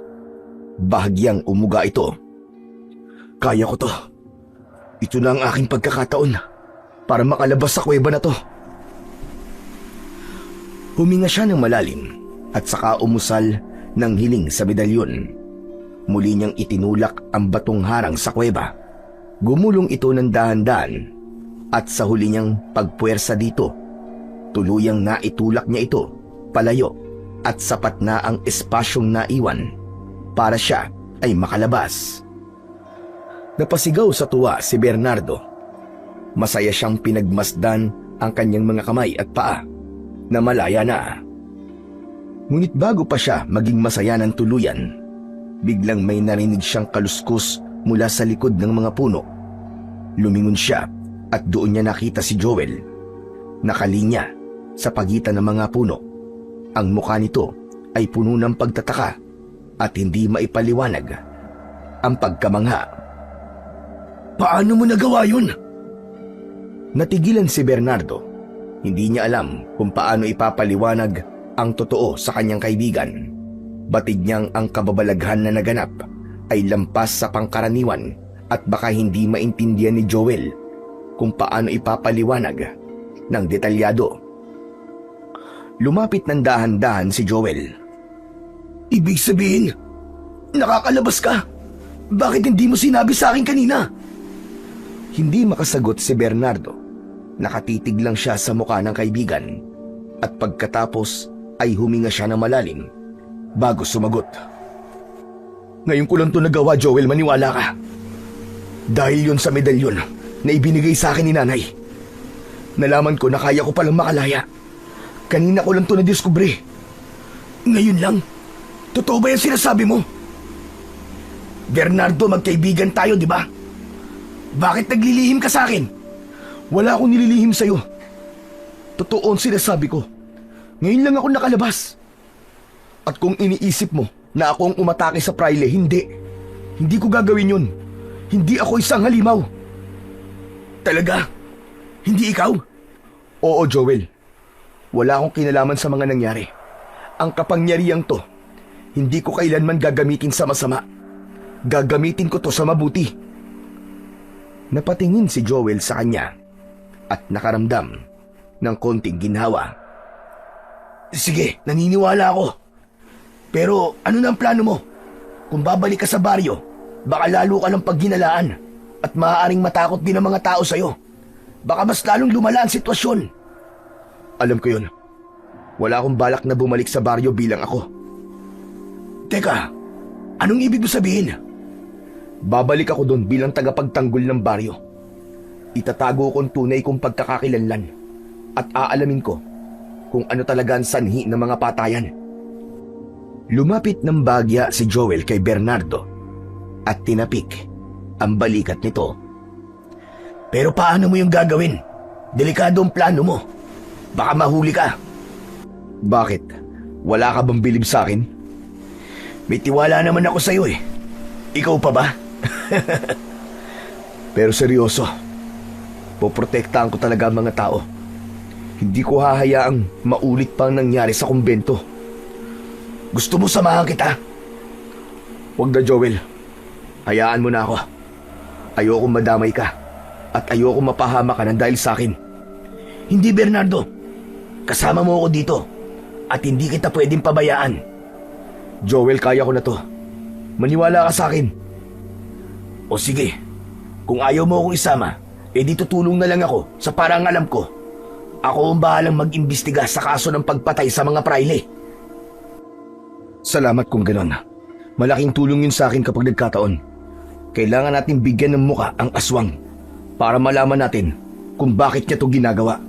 Bahagyang umuga ito. Kaya ko to. Ito na ang aking pagkakataon para makalabas sa kuweba na to. Huminga siya ng malalim at saka umusal ng hiling sa medalyon. Muli niyang itinulak ang batong harang sa kuweba. Gumulong ito ng dahan-dahan at sa huli niyang pagpuwersa dito, tuluyang naitulak niya ito palayo at sapat na ang espasyong naiwan para siya ay makalabas. Napasigaw sa tuwa si Bernardo. Masaya siyang pinagmasdan ang kanyang mga kamay at paa na malaya na. Ngunit bago pa siya maging masaya ng tuluyan, biglang may narinig siyang kaluskus mula sa likod ng mga puno. Lumingon siya at doon niya nakita si Joel. Nakalinya sa pagitan ng mga puno. Ang mukha nito ay puno ng pagtataka at hindi maipaliwanag ang pagkamangha. Paano mo nagawa yun? Natigilan si Bernardo. Hindi niya alam kung paano ipapaliwanag ang totoo sa kanyang kaibigan. Batid niyang ang kababalaghan na naganap ay lampas sa pangkaraniwan at baka hindi maintindihan ni Joel kung paano ipapaliwanag ng detalyado. Lumapit ng dahan-dahan si Joel. Ibig sabihin, nakakalabas ka? Bakit hindi mo sinabi sa akin kanina? Hindi makasagot si Bernardo. Nakatitig lang siya sa mukha ng kaibigan at pagkatapos ay huminga siya ng malalim bago sumagot. Ngayon ko lang to nagawa, Joel, maniwala ka. Dahil yon sa medalyon na ibinigay sa akin ni nanay. Nalaman ko na kaya ko palang makalaya. Kanina ko lang to nadiskubre. Ngayon lang? Totoo ba yung sinasabi mo? Bernardo, magkaibigan tayo, di ba? Bakit naglilihim ka sa akin? Wala akong nililihim sa'yo. Totoo ang sinasabi ko. Ngayon lang ako nakalabas. At kung iniisip mo na ako ang umatake sa praile, hindi. Hindi ko gagawin yun. Hindi ako isang halimaw. Talaga? Hindi ikaw? Oo, Joel. Wala akong kinalaman sa mga nangyari. Ang kapangyarihang to, hindi ko kailanman gagamitin sa masama. Gagamitin ko to sa mabuti. Napatingin si Joel sa kanya at nakaramdam ng konting ginhawa. Sige, naniniwala ako. Pero ano na ang plano mo? Kung babalik ka sa baryo, baka lalo ka ng pagginalaan at maaaring matakot din ang mga tao sa'yo. Baka mas lalong lumala ang sitwasyon. Alam ko yun. Wala akong balak na bumalik sa baryo bilang ako. Teka, anong ibig mo sabihin? Babalik ako doon bilang tagapagtanggol ng baryo. Itatago ko ang tunay kong pagkakakilanlan at aalamin ko kung ano talaga ang sanhi ng mga patayan. Lumapit ng bagya si Joel kay Bernardo at tinapik ang balikat nito. Pero paano mo yung gagawin? Delikado ang plano mo. Baka mahuli ka. Bakit? Wala ka bang bilib sa akin? May tiwala naman ako sa'yo eh. Ikaw pa ba? Pero seryoso, poprotektahan ko talaga ang mga tao. Hindi ko hahayaang maulit pang nangyari sa kumbento. Gusto mo samahan kita? Huwag na, Joel. Hayaan mo na ako. Ayokong madamay ka at ayokong mapahama ka ng dahil sa akin. Hindi, Bernardo. Kasama mo ako dito at hindi kita pwedeng pabayaan. Joel, kaya ko na to. Maniwala ka sa akin. O sige, kung ayaw mo akong isama, di tutulong na lang ako sa parang alam ko. Ako ang bahalang mag-imbestiga sa kaso ng pagpatay sa mga praile. Salamat kung ganon. Malaking tulong yun sa akin kapag nagkataon. Kailangan natin bigyan ng muka ang aswang para malaman natin kung bakit niya to ginagawa.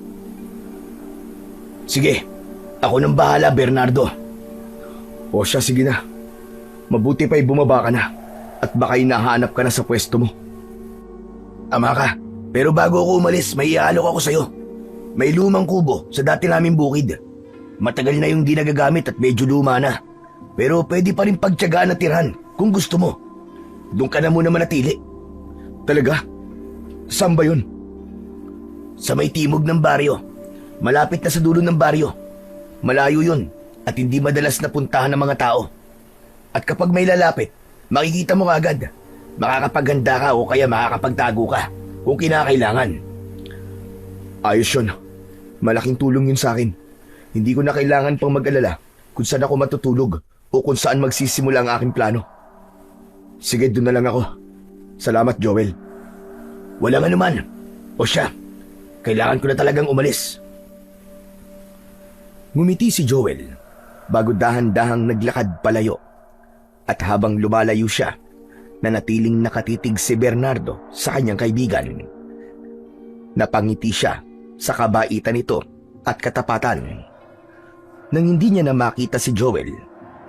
Sige, ako nang bahala, Bernardo. O siya, sige na. Mabuti pa'y bumaba ka na at baka hinahanap ka na sa pwesto mo. Ama ka, pero bago ako umalis, may iaalok ako sa'yo. May lumang kubo sa dati naming bukid. Matagal na yung di nagagamit at medyo luma na. Pero pwede pa rin pagtiyagaan na tirhan kung gusto mo. Doon ka na muna manatili. Talaga? Saan ba yun? Sa may timog ng baryo. Malapit na sa dulo ng baryo. Malayo yun at hindi madalas napuntahan ng mga tao. At kapag may lalapit, makikita mo agad. Makakapaghanda ka o kaya makakapagtago ka kung kinakailangan. Ayos yun. Malaking tulong yun sa akin. Hindi ko na kailangan pang mag-alala kung saan ako matutulog o kung saan magsisimula ang aking plano. Sige, doon na lang ako. Salamat, Joel. Walang anuman. O siya, kailangan ko na talagang umalis. Ngumiti si Joel bago dahan-dahang naglakad palayo. At habang lumalayo siya, nanatiling nakatitig si Bernardo sa kanyang kaibigan. Napangiti siya sa kabaitan nito at katapatan. Nang hindi niya na makita si Joel,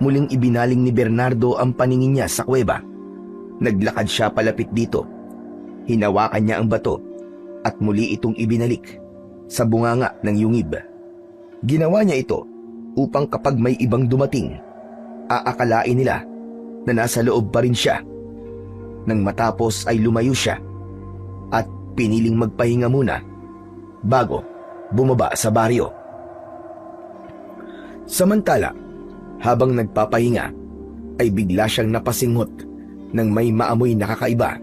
muling ibinaling ni Bernardo ang paningin niya sa kuweba. Naglakad siya palapit dito. Hinawakan niya ang bato at muli itong ibinalik sa bunganga ng yungib. Ginawa niya ito upang kapag may ibang dumating, aakalain nila na nasa loob pa rin siya. Nang matapos ay lumayo siya at piniling magpahinga muna bago bumaba sa baryo. Samantala, habang nagpapahinga, ay bigla siyang napasinghot ng may maamoy na kakaiba.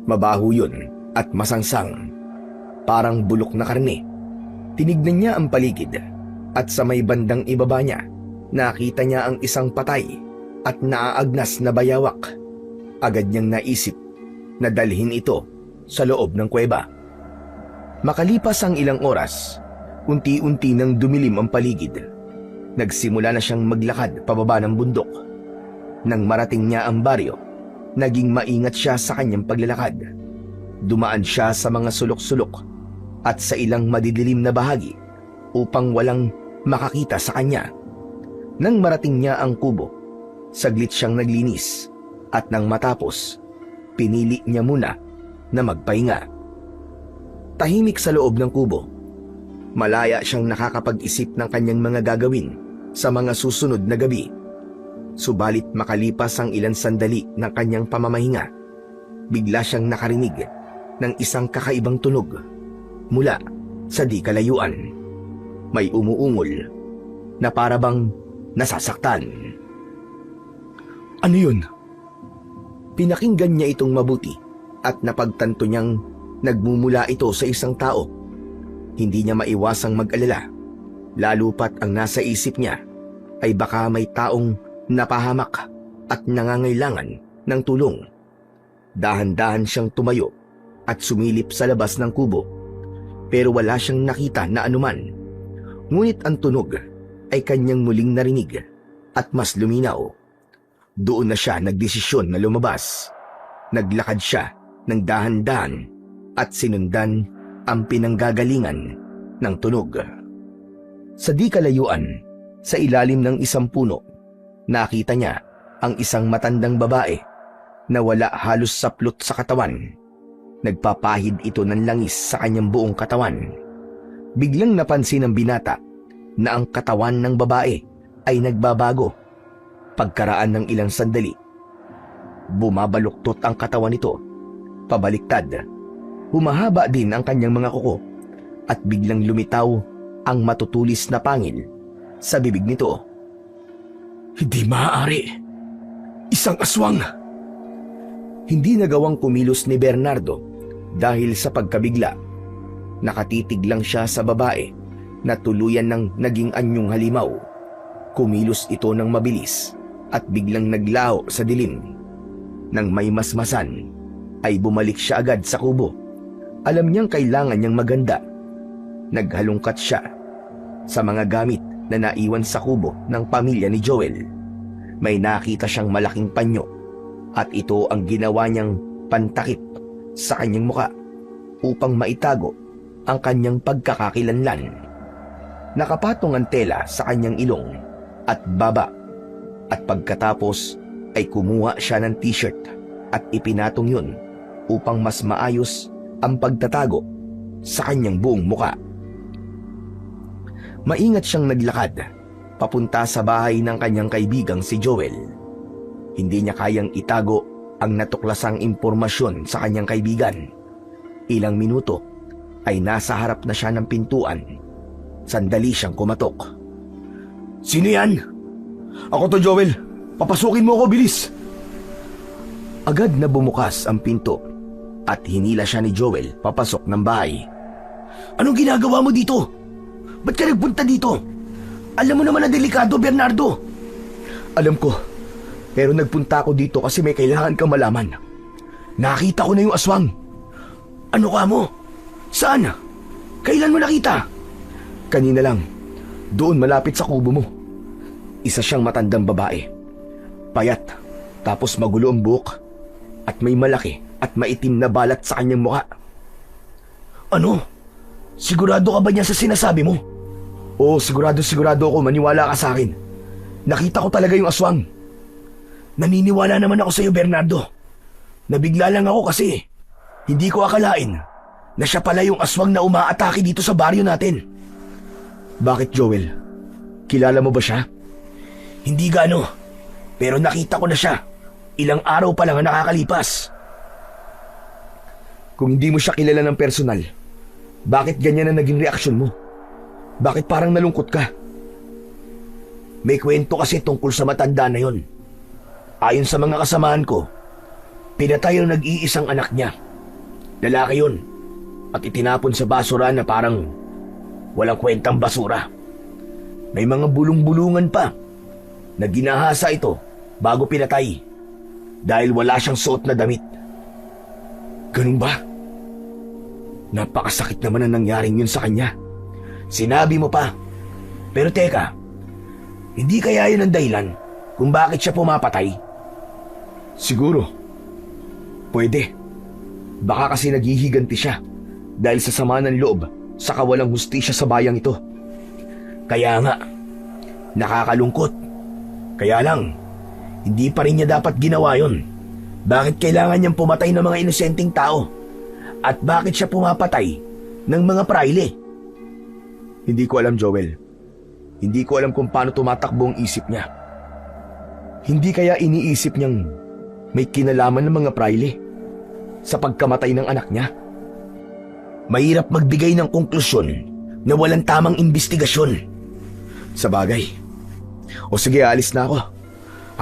Mabaho yun at masangsang, parang bulok na karne. Tinignan niya ang paligid at sa may bandang ibaba niya, nakita niya ang isang patay at naaagnas na bayawak. Agad niyang naisip na dalhin ito sa loob ng kuweba. Makalipas ang ilang oras, unti-unti nang dumilim ang paligid. Nagsimula na siyang maglakad pababa ng bundok. Nang marating niya ang baryo, naging maingat siya sa kanyang paglalakad. Dumaan siya sa mga sulok-sulok at sa ilang madidilim na bahagi upang walang makakita sa kanya. Nang marating niya ang kubo, saglit siyang naglinis at nang matapos, pinili niya muna na magpahinga. Tahimik sa loob ng kubo. Malaya siyang nakakapag-isip ng kanyang mga gagawin sa mga susunod na gabi. Subalit makalipas ang ilang sandali ng kanyang pamamahinga, bigla siyang nakarinig ng isang kakaibang tunog mula sa di kalayuan. May umuungol na parabang nasasaktan. Ano yun? Pinakinggan niya itong mabuti at napagtanto niyang nagmumula ito sa isang tao. Hindi niya maiwasang mag-alala, lalo pat ang nasa isip niya ay baka may taong napahamak at nangangailangan ng tulong. Dahan-dahan siyang tumayo at sumilip sa labas ng kubo, pero wala siyang nakita na anuman. Ngunit ang tunog ay kanyang muling narinig at mas luminaw. Doon na siya nagdesisyon na lumabas. Naglakad siya ng dahan-dahan at sinundan ang pinanggagalingan ng tunog. Sa di kalayuan, sa ilalim ng isang puno, nakita niya ang isang matandang babae na wala halos saplot sa katawan. Nagpapahid ito ng langis sa kanyang buong katawan. Biglang napansin ng binata na ang katawan ng babae ay nagbabago. Pagkaraan ng ilang sandali, bumabaluktot ang katawan nito, pabaliktad. Humahaba din ang kanyang mga kuko at biglang lumitaw ang matutulis na pangil sa bibig nito. Hindi maaari. Isang aswang. Hindi nagawang kumilos ni Bernardo dahil sa pagkabigla. Nakatitig lang siya sa babae na tuluyan ng naging anyong halimaw. Kumilos ito ng mabilis at biglang naglaho sa dilim. Nang may masmasan, ay bumalik siya agad sa kubo. Alam niyang kailangan niyang maganda. Naghalungkat siya sa mga gamit na naiwan sa kubo ng pamilya ni Joel. May nakita siyang malaking panyo at ito ang ginawa niyang pantakip sa kanyang muka upang maitago ang kanyang pagkakakilanlan. Nakapatong ang tela sa kanyang ilong at baba at pagkatapos ay kumuha siya ng t-shirt at ipinatong yun upang mas maayos ang pagtatago sa kanyang buong muka. Maingat siyang naglakad papunta sa bahay ng kanyang kaibigang si Joel. Hindi niya kayang itago ang natuklasang impormasyon sa kanyang kaibigan. Ilang minuto ay nasa harap na siya ng pintuan. Sandali siyang kumatok. Sino yan? Ako to, Joel. Papasukin mo ako, bilis. Agad na bumukas ang pinto at hinila siya ni Joel papasok ng bahay. Anong ginagawa mo dito? Ba't ka nagpunta dito? Alam mo naman na delikado, Bernardo. Alam ko, pero nagpunta ako dito kasi may kailangan kang malaman. Nakita ko na yung aswang. Ano ka mo? Saan? Kailan mo nakita? Kanina lang, doon malapit sa kubo mo. Isa siyang matandang babae. Payat, tapos magulo ang buhok at may malaki at maitim na balat sa kanyang mukha. Ano? Sigurado ka ba niya sa sinasabi mo? Oo, sigurado ako, maniwala ka sa akin. Nakita ko talaga yung aswang. Naniniwala naman ako sa iyo, Bernardo. Nabigla lang ako kasi hindi ko akalain na siya pala yung aswang na umaatake dito sa baryo natin. Bakit, Joel? Kilala mo ba siya? Hindi gaano, pero nakita ko na siya. Ilang araw pa lang ang nakakalipas. Kung hindi mo siya kilala ng personal, bakit ganyan ang naging reaksyon mo? Bakit parang nalungkot ka? May kwento kasi tungkol sa matanda na yon. Ayon sa mga kasamahan ko, pinatay ang nag-iisang anak niya. Lalaki yun, at itinapon sa basura na parang walang kwentang basura. May mga bulong-bulungan pa na ginahasa ito bago pinatay dahil wala siyang suot na damit. Ganun ba? Napakasakit naman ang nangyaring yun sa kanya. Sinabi mo pa. Pero teka, hindi kaya yun ang dahilan kung bakit siya pumapatay? Siguro. Pwede. Baka kasi naghihiganti siya dahil sa sama ng loob sa kawalang hustisya sa bayang ito. Kaya nga, nakakalungkot. Kaya lang, hindi pa rin niya dapat ginawa yun. Bakit kailangan niyang pumatay ng mga inosenteng tao? At bakit siya pumapatay ng mga praile? Hindi ko alam, Joel. Hindi ko alam kung paano tumatakbo ang isip niya. Hindi kaya iniisip niyang may kinalaman ng mga praile sa pagkamatay ng anak niya? Mahirap magbigay ng konklusyon na walang tamang investigasyon. Sa bagay. O sige, alis na ako.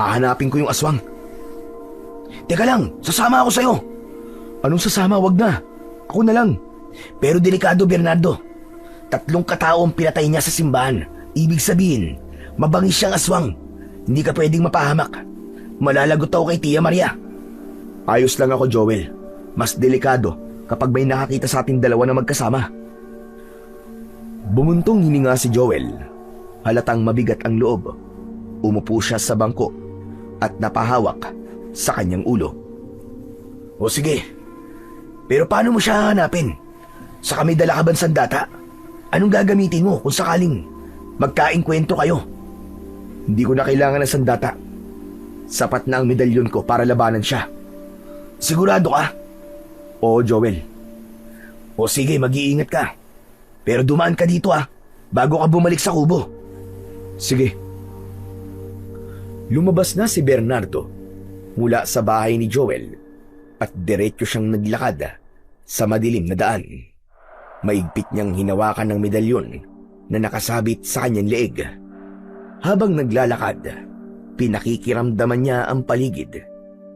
Hahanapin ko yung aswang. Teka lang, sasama ako sa'yo. Anong sasama? Wag na. Ako na lang. Pero delikado, Bernardo. 3 katao ang pinatay niya sa simbahan. Ibig sabihin, mabangis siyang aswang. Hindi ka pwedeng mapahamak. Malalagot ako kay Tia Maria. Ayos lang ako, Joel. Mas delikado kapag may nakakita sa ating dalawa na magkasama. Bumuntong hininga si Joel. Halatang mabigat ang loob. Umupo siya sa bangko at napahawak sa kanyang ulo. O sige, pero paano mo siya hanapin? Sa kami dala ka ba sandata? Anong gagamitin mo kung sakaling magkainkwentro kayo? Hindi ko na kailangan ng sandata. Sapat na ang medalyon ko para labanan siya. Sigurado ka? Oo, Joel. O sige, mag-iingat ka. Pero dumaan ka dito bago ka bumalik sa kubo. Sige. Lumabas na si Bernardo mula sa bahay ni Joel at diretso siyang naglakad sa madilim na daan. Maigpit niyang hinawakan ng medalyon na nakasabit sa kanyang leeg. Habang naglalakad, pinakikiramdaman niya ang paligid.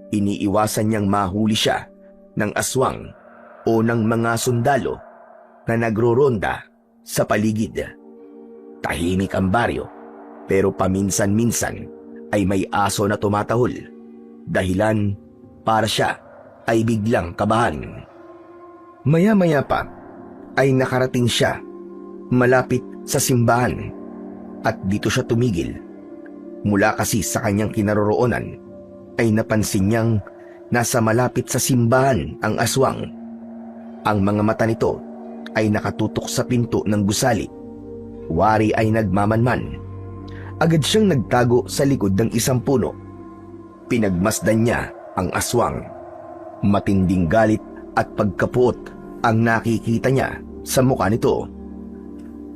Iniiwasan niyang mahuli siya ng aswang o ng mga sundalo na nagroronda sa paligid. Tahimik ang baryo, pero paminsan-minsan ay may aso na tumatahol. Dahilan para siya ay biglang kabahan. Maya-maya pa ay nakarating siya malapit sa simbahan at dito siya tumigil. Mula kasi sa kanyang kinaroroonan ay napansin niyang nasa malapit sa simbahan ang aswang. Ang mga mata nito ay nakatutok sa pinto ng gusali. Wari ay nagmamanman. Agad siyang nagtago sa likod ng isang puno. Pinagmasdan niya ang aswang. Matinding galit at pagkapuot ang nakikita niya sa mukha nito.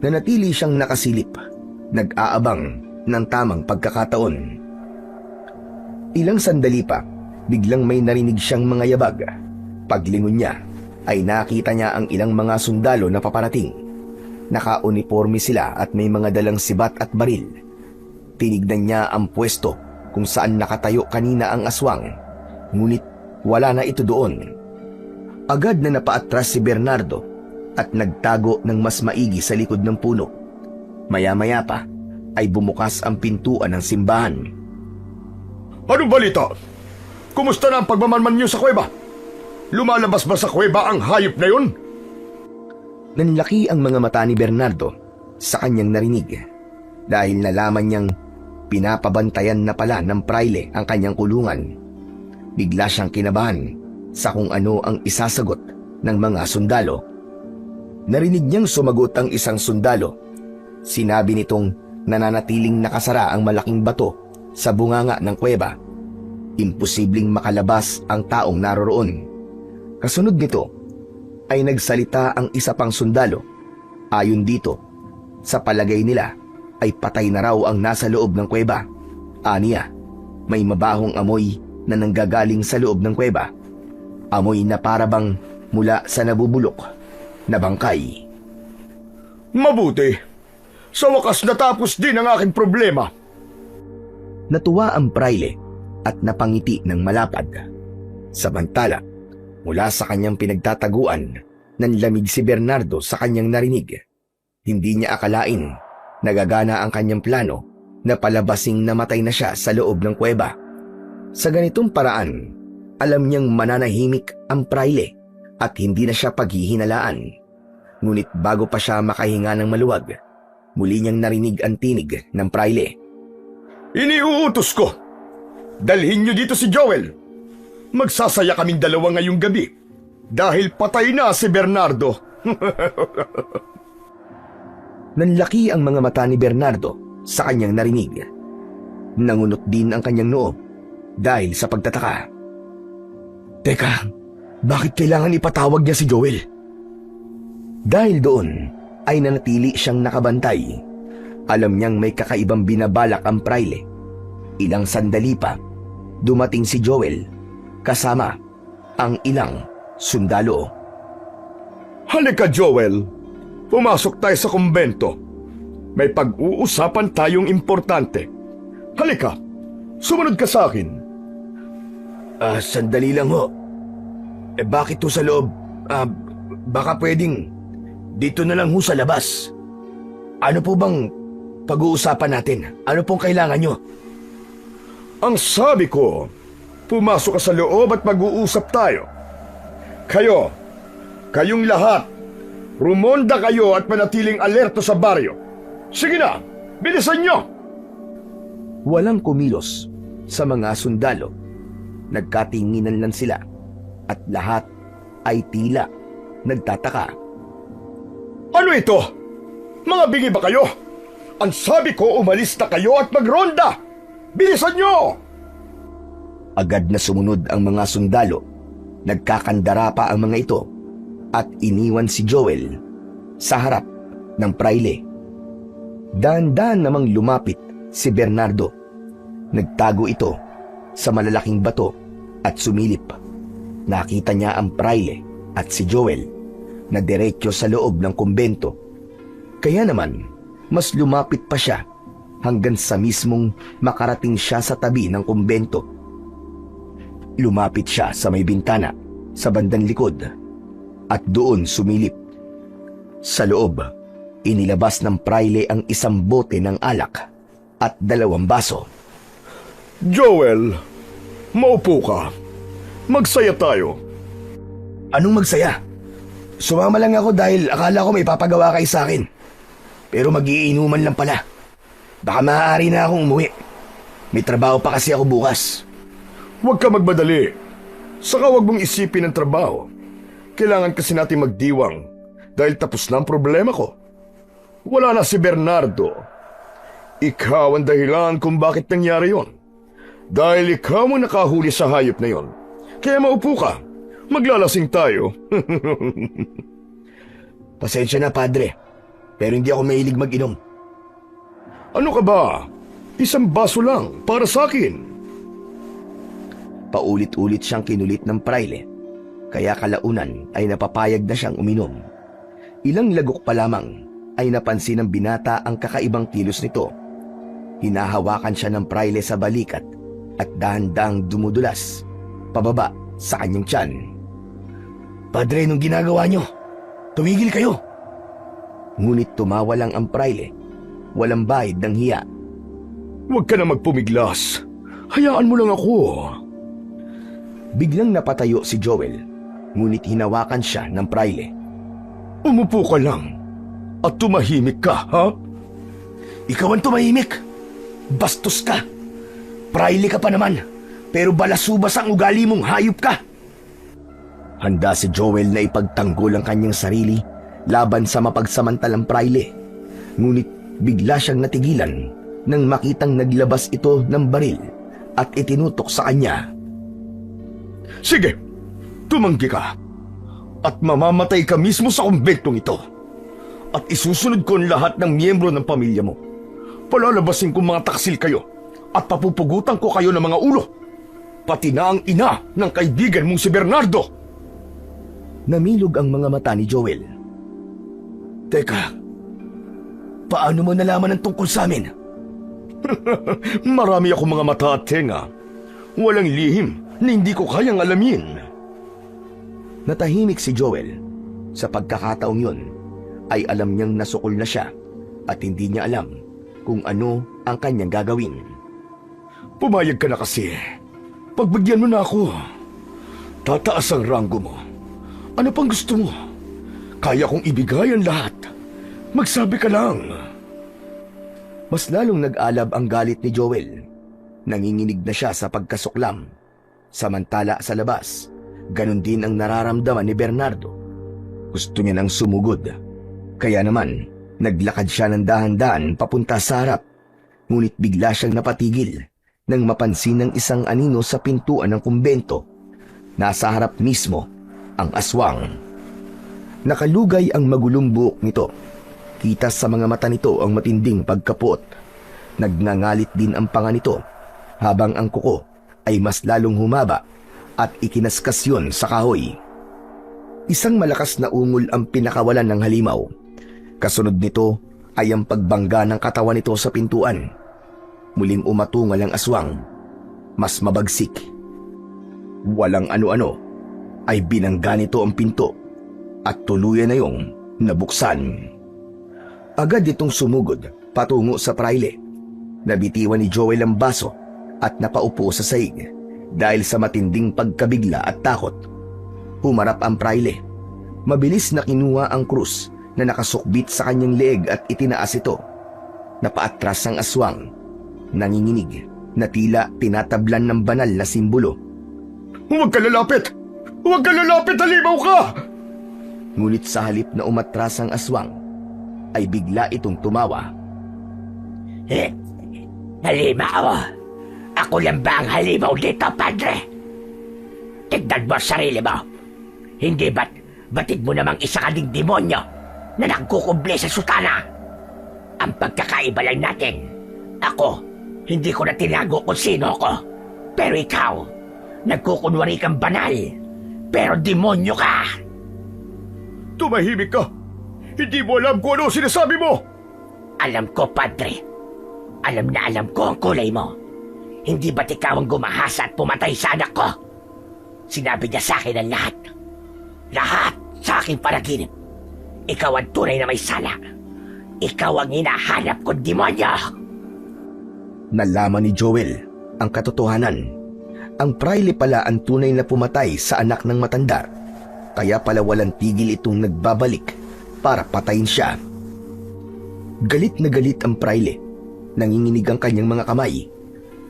Nanatili siyang nakasilip, nag-aabang ng tamang pagkakataon. Ilang sandali pa, biglang may narinig siyang mga yabag. Paglingon niya, ay nakita niya ang ilang mga sundalo na paparating. Naka-uniforme sila at may mga dalang sibat at baril. Tinignan niya ang pwesto kung saan nakatayo kanina ang aswang, ngunit wala na ito doon. Agad na napaatras si Bernardo at nagtago ng mas maigi sa likod ng puno. Maya-maya pa ay bumukas ang pintuan ng simbahan. Anong balita? Kumusta na ang pagmamanman niyo sa kuweba? Lumalabas ba sa kuweba ang hayop na yun? Nanlaki ang mga mata ni Bernardo sa kanyang narinig dahil nalaman niyang pinapabantayan na pala ng praile ang kanyang kulungan. Bigla siyang kinabahan sa kung ano ang isasagot ng mga sundalo. Narinig niyang sumagot ang isang sundalo. Sinabi nitong nananatiling nakasara ang malaking bato sa bunganga ng kuweba. Imposibleng makalabas ang taong naroroon. Kasunod nito ay nagsalita ang isa pang sundalo. Ayon dito, sa palagay nila ay patay na raw ang nasa loob ng kuweba. Aniya, may mabahong amoy na nanggagaling sa loob ng kuweba. Amoy na parabang mula sa nabubulok na bangkay. Mabuti. Sa wakas natapos din ang aking problema. Natuwa ang praile at napangiti ng malapad. Samantala, mula sa kanyang pinagtataguan, nanlamig si Bernardo sa kanyang narinig. Hindi niya akalain nagagana ang kanyang plano na palabasing namatay na siya sa loob ng kuweba. Sa ganitong paraan, alam niyang mananahimik ang praile at hindi na siya paghihinalaan. Ngunit bago pa siya makahinga ng maluwag, muli niyang narinig ang tinig ng praile. Iniuutos ko. Dalhin niyo dito si Joel. Magsasaya kaming dalawa ngayong gabi dahil patay na si Bernardo. Nanlaki ang mga mata ni Bernardo sa kanyang narinig. Nangunot din ang kanyang noo dahil sa pagtataka. Teka, bakit kailangan ipatawag niya si Joel? Dahil doon ay nanatili siyang nakabantay. Alam niyang may kakaibang binabalak ang praile. Ilang sandali pa, dumating si Joel kasama ang ilang sundalo. Halika, Joel. Pumasok tayo sa kumbento. May pag-uusapan tayong importante. Halika, sumunod ka sa akin. Sandali lang ho. Bakit ho sa loob? Baka pwedeng dito na lang ho sa labas. Ano po bang pag-uusapan natin? Ano pong kailangan nyo? Ang sabi ko, pumasok ka sa loob at mag-uusap tayo. Kayong lahat, rumonda kayo at manatiling alerto sa baryo. Sige na, bilisan nyo! Walang kumilos sa mga sundalo. Nagkatinginan lang sila at lahat ay tila nagtataka. Ano ito? Mga bingi ba kayo? Ang sabi ko, umalis na kayo at magronda! Bilisan nyo! Agad na sumunod ang mga sundalo. Nagkakandara pa ang mga ito at iniwan si Joel sa harap ng praile. Dahan-dahan namang lumapit si Bernardo. Nagtago ito sa malalaking bato at sumilip. Nakita niya ang praile at si Joel na diretso sa loob ng kumbento. Kaya naman mas lumapit pa siya hanggang sa mismong makarating siya sa tabi ng kumbento. Lumapit siya sa may bintana sa bandang likod at doon sumilip. Sa loob, inilabas ng praile ang isang bote ng alak at 2 baso. Joel, maupo ka. Magsaya tayo. Anong magsaya? Sumama lang ako dahil akala ko may papagawa kayo sa akin. Pero mag-iinuman lang pala. Baka maaari na akong umuwi. May trabaho pa kasi ako bukas. Huwag ka magmadali. Saka huwag mong isipin ang trabaho. Kailangan kasi natin magdiwang dahil tapos na ang problema ko. Wala na si Bernardo. Ikaw ang dahilan kung bakit nangyari yon. Dahil ikaw ang nakahuli sa hayop na yon. Kaya maupo ka. Maglalasing tayo. Pasensya na, Padre. Pero hindi ako mahilig mag-inom. Ano ka ba? Isang baso lang para sa akin. Paulit-ulit siyang kinulit ng praile. Kaya kalaunan ay napapayag na siyang uminom. Ilang lagok pa lamang ay napansin ng binata ang kakaibang kilos nito. Hinahawakan siya ng praile sa balikat at dahan-dahang dumudulas pababa sa kanyang tiyan. Padre, nung ginagawa niyo, tumigil kayo. Ngunit tumawa lang ang praile. Walang bahid ng hiya. Huwag ka na magpumiglas. Hayaan mo lang ako. Biglang napatayo si Joel, ngunit hinawakan siya ng praile. Umupo ka lang at tumahimik ka, ha? Ikaw ang tumahimik. Bastos ka. Praile ka pa naman, pero balasubas ang ugali mong hayop ka. Handa si Joel na ipagtanggol ang kanyang sarili laban sa mapagsamantalang praile. Ngunit bigla siyang natigilan nang makitang naglabas ito ng baril at itinutok sa kanya. Sige, tumanggi ka. At mamamatay ka mismo sa kumbentong ito. At isusunod ko ang lahat ng miyembro ng pamilya mo. Palalabasin kong mga taksil kayo at papupugutan ko kayo ng mga ulo. Pati na ang ina ng kaibigan mong si Bernardo. Namilog ang mga mata ni Joel. Teka, paano mo nalaman ang tungkol sa amin? Marami akong mga mata at tenga. Walang lihim na hindi ko kayang alamin. Natahimik si Joel. Sa pagkakataong yun, ay alam niyang nasukol na siya at hindi niya alam kung ano ang kanyang gagawin. Pumayag ka na kasi. Pagbigyan mo na ako. Tataas ang ranggo mo. Ano pang gusto mo? Kaya kong ibigay ang lahat. Magsabi ka lang. Mas lalong nag-alab ang galit ni Joel. Nanginginig na siya sa pagkasuklam. Samantala sa labas, ganun din ang nararamdaman ni Bernardo. Gusto niya nang sumugod. Kaya naman, naglakad siya ng dahan-dahan papunta sa harap. Ngunit bigla siyang napatigil nang mapansin ng isang anino sa pintuan ng kumbento. Nasa harap mismo ang aswang. Nakalugay ang magulong buhok nito. Kita sa mga mata nito ang matinding pagkapuot. Nagngangalit din ang panga nito, habang ang kuko ay mas lalong humaba at ikinaskas yun sa kahoy. Isang malakas na ungol ang pinakawalan ng halimaw. Kasunod nito ay ang pagbangga ng katawan nito sa pintuan. Muling umatungal ang aswang, mas mabagsik. Walang ano-ano ay binangga nito ang pinto at tuluyan na yung nabuksan. Agad itong sumugod patungo sa praile. Nabitiwan ni Joel ang baso at napaupo sa sahig dahil sa matinding pagkabigla at takot. Humarap ang praile. Mabilis na kinuha ang krus na nakasukbit sa kanyang leeg at itinaas ito. Napaatras ang aswang, nanginginig na tila tinatablan ng banal na simbolo. Huwag ka lalapit! Huwag ka lalapit! Halimaw ka! Ngunit sa halip na umatras ang aswang, ay bigla itong tumawa. Halimaw? Ako lang ba ang halimaw dito, Padre? Tignan mo sarili mo. Hindi ba't batid mo namang isa ka ding demonyo na nagkukumble sa sutana? Ang pagkakaiba lang natin, ako, hindi ko na tinago kung sino ko. Pero ikaw, nagkukunwari kang banal, pero demonyo ka. Tumahimik ka! Hindi mo alam kung ano sinasabi mo! Alam ko, Padre. Alam na alam ko ang kulay mo. Hindi ba't ikaw ang gumahasa at pumatay sa anak ko? Sinabi niya sa akin ang lahat. Lahat sa aking panaginip. Ikaw ang tunay na may sala. Ikaw ang hinahanap kong demonyo. Nalaman ni Joel ang katotohanan. Ang praile pala ang tunay na pumatay sa anak ng matanda. Kaya pala walang tigil itong nagbabalik para patayin siya. Galit na galit ang praile. Nanginginig ang kanyang mga kamay.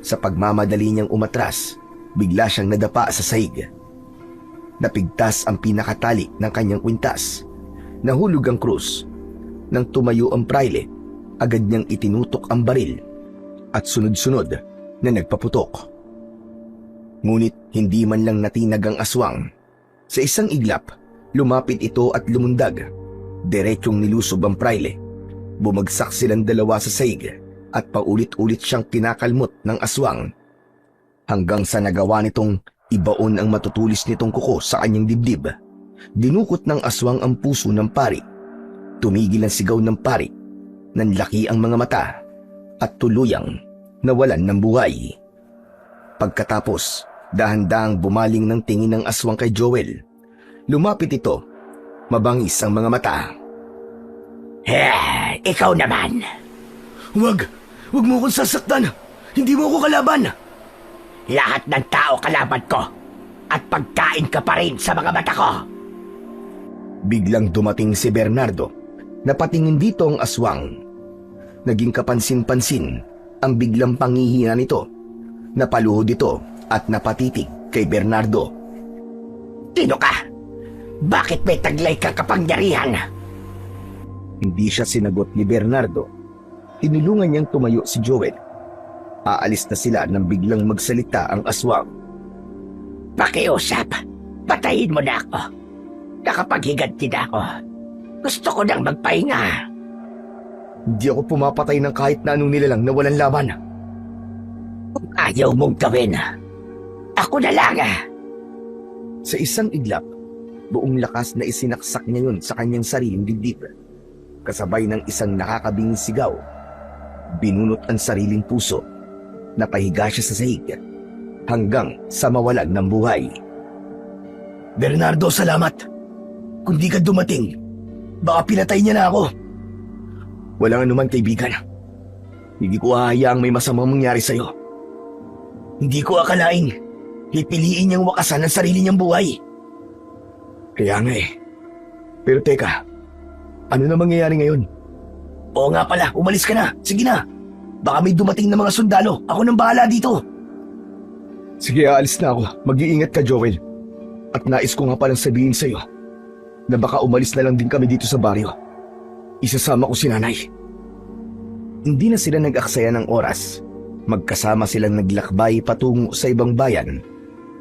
Sa pagmamadali niyang umatras, bigla siyang nadapa sa sahig. Napigtas ang pinakatali ng kanyang kwintas. Nahulog ang krus. Nang tumayo ang praile, agad niyang itinutok ang baril at sunod-sunod na nagpaputok. Ngunit hindi man lang natinag ang aswang. Sa isang iglap, lumapit ito at lumundag. Diretsyong nilusob ang praile. Bumagsak silang dalawa sa sahig at paulit-ulit siyang kinakalmot ng aswang. Hanggang sa nagawa nitong ibaon ang matutulis nitong kuko sa kanyang dibdib. Dinukot ng aswang ang puso ng pari. Tumigil ang sigaw ng pari. Nanlaki ang mga mata at tuluyang nawalan ng buhay. Pagkatapos, dahan-dahang bumaling ng tingin ng aswang kay Joel. Lumapit ito. Mabangis ang mga mata. Ikaw naman. Huwag mo akong sasaktan. Hindi mo ako kalaban. Lahat ng tao kalaban ko. At pagkain ka pa rin sa mga mata ko. Biglang dumating si Bernardo. Napatingin dito ang aswang. Naging kapansin-pansin ang biglang pangihina nito. Napaluhod ito at napatitig kay Bernardo. Sino ka? Bakit may taglay kang kapangyarihan? Hindi siya sinagot ni Bernardo. Tinulungan niyang tumayo si Joel. Aalis na sila nang biglang magsalita ang aswang. Pakiusap. Patayin mo na ako. Nakapaghiganti na ako. Gusto ko nang magpahinga. Hindi ako pumapatay ng kahit na anong nilalang na walang laban. Kung ayaw mong gawin, ako na lang. Sa isang iglap, buong lakas na isinaksak niya yun sa kanyang sariling dibdib. Kasabay ng isang nakakabinging sigaw, binunot ang sariling puso. Napahiga siya sa sahig hanggang sa mawalan ng buhay. Bernardo, salamat. Kung di ka dumating, baka pinatay niya na ako. Walang anuman, kaibigan. Hindi ko hahayaang may masamang mangyari sa'yo. Hindi ko akalaing pipiliin niyang wakasan ang sarili niyang buhay. Kaya nga eh. Pero teka, ano na mangyayari ngayon? Oo nga pala, umalis ka na. Sige na. Baka may dumating na mga sundalo. Ako nang bahala dito. Sige, aalis na ako. Mag-iingat ka, Joel. At nais ko nga palang sabihin sa'yo na baka umalis na lang din kami dito sa baryo. Isasama ko si nanay. Hindi na sila nag-aksaya ng oras. Magkasama silang naglakbay patungo sa ibang bayan,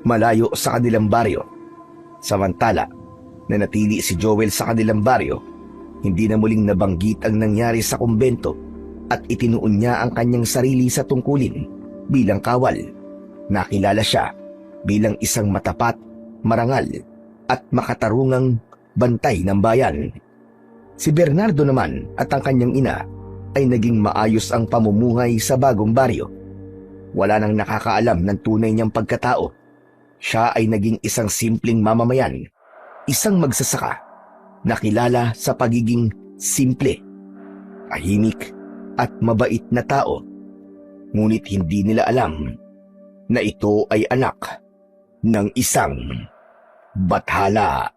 malayo sa kanilang baryo. Samantala, nanatili si Joel sa kanilang baryo, hindi na muling nabanggit ang nangyari sa kumbento at itinuon niya ang kanyang sarili sa tungkulin bilang kawal. Nakilala siya bilang isang matapat, marangal at makatarungang bantay ng bayan. Si Bernardo naman at ang kanyang ina ay naging maayos ang pamumuhay sa bagong baryo. Wala nang nakakaalam ng tunay niyang pagkatao. Siya ay naging isang simpleng mamamayan, isang magsasaka, nakilala sa pagiging simple, tahimik at mabait na tao. Ngunit hindi nila alam na ito ay anak ng isang bathala.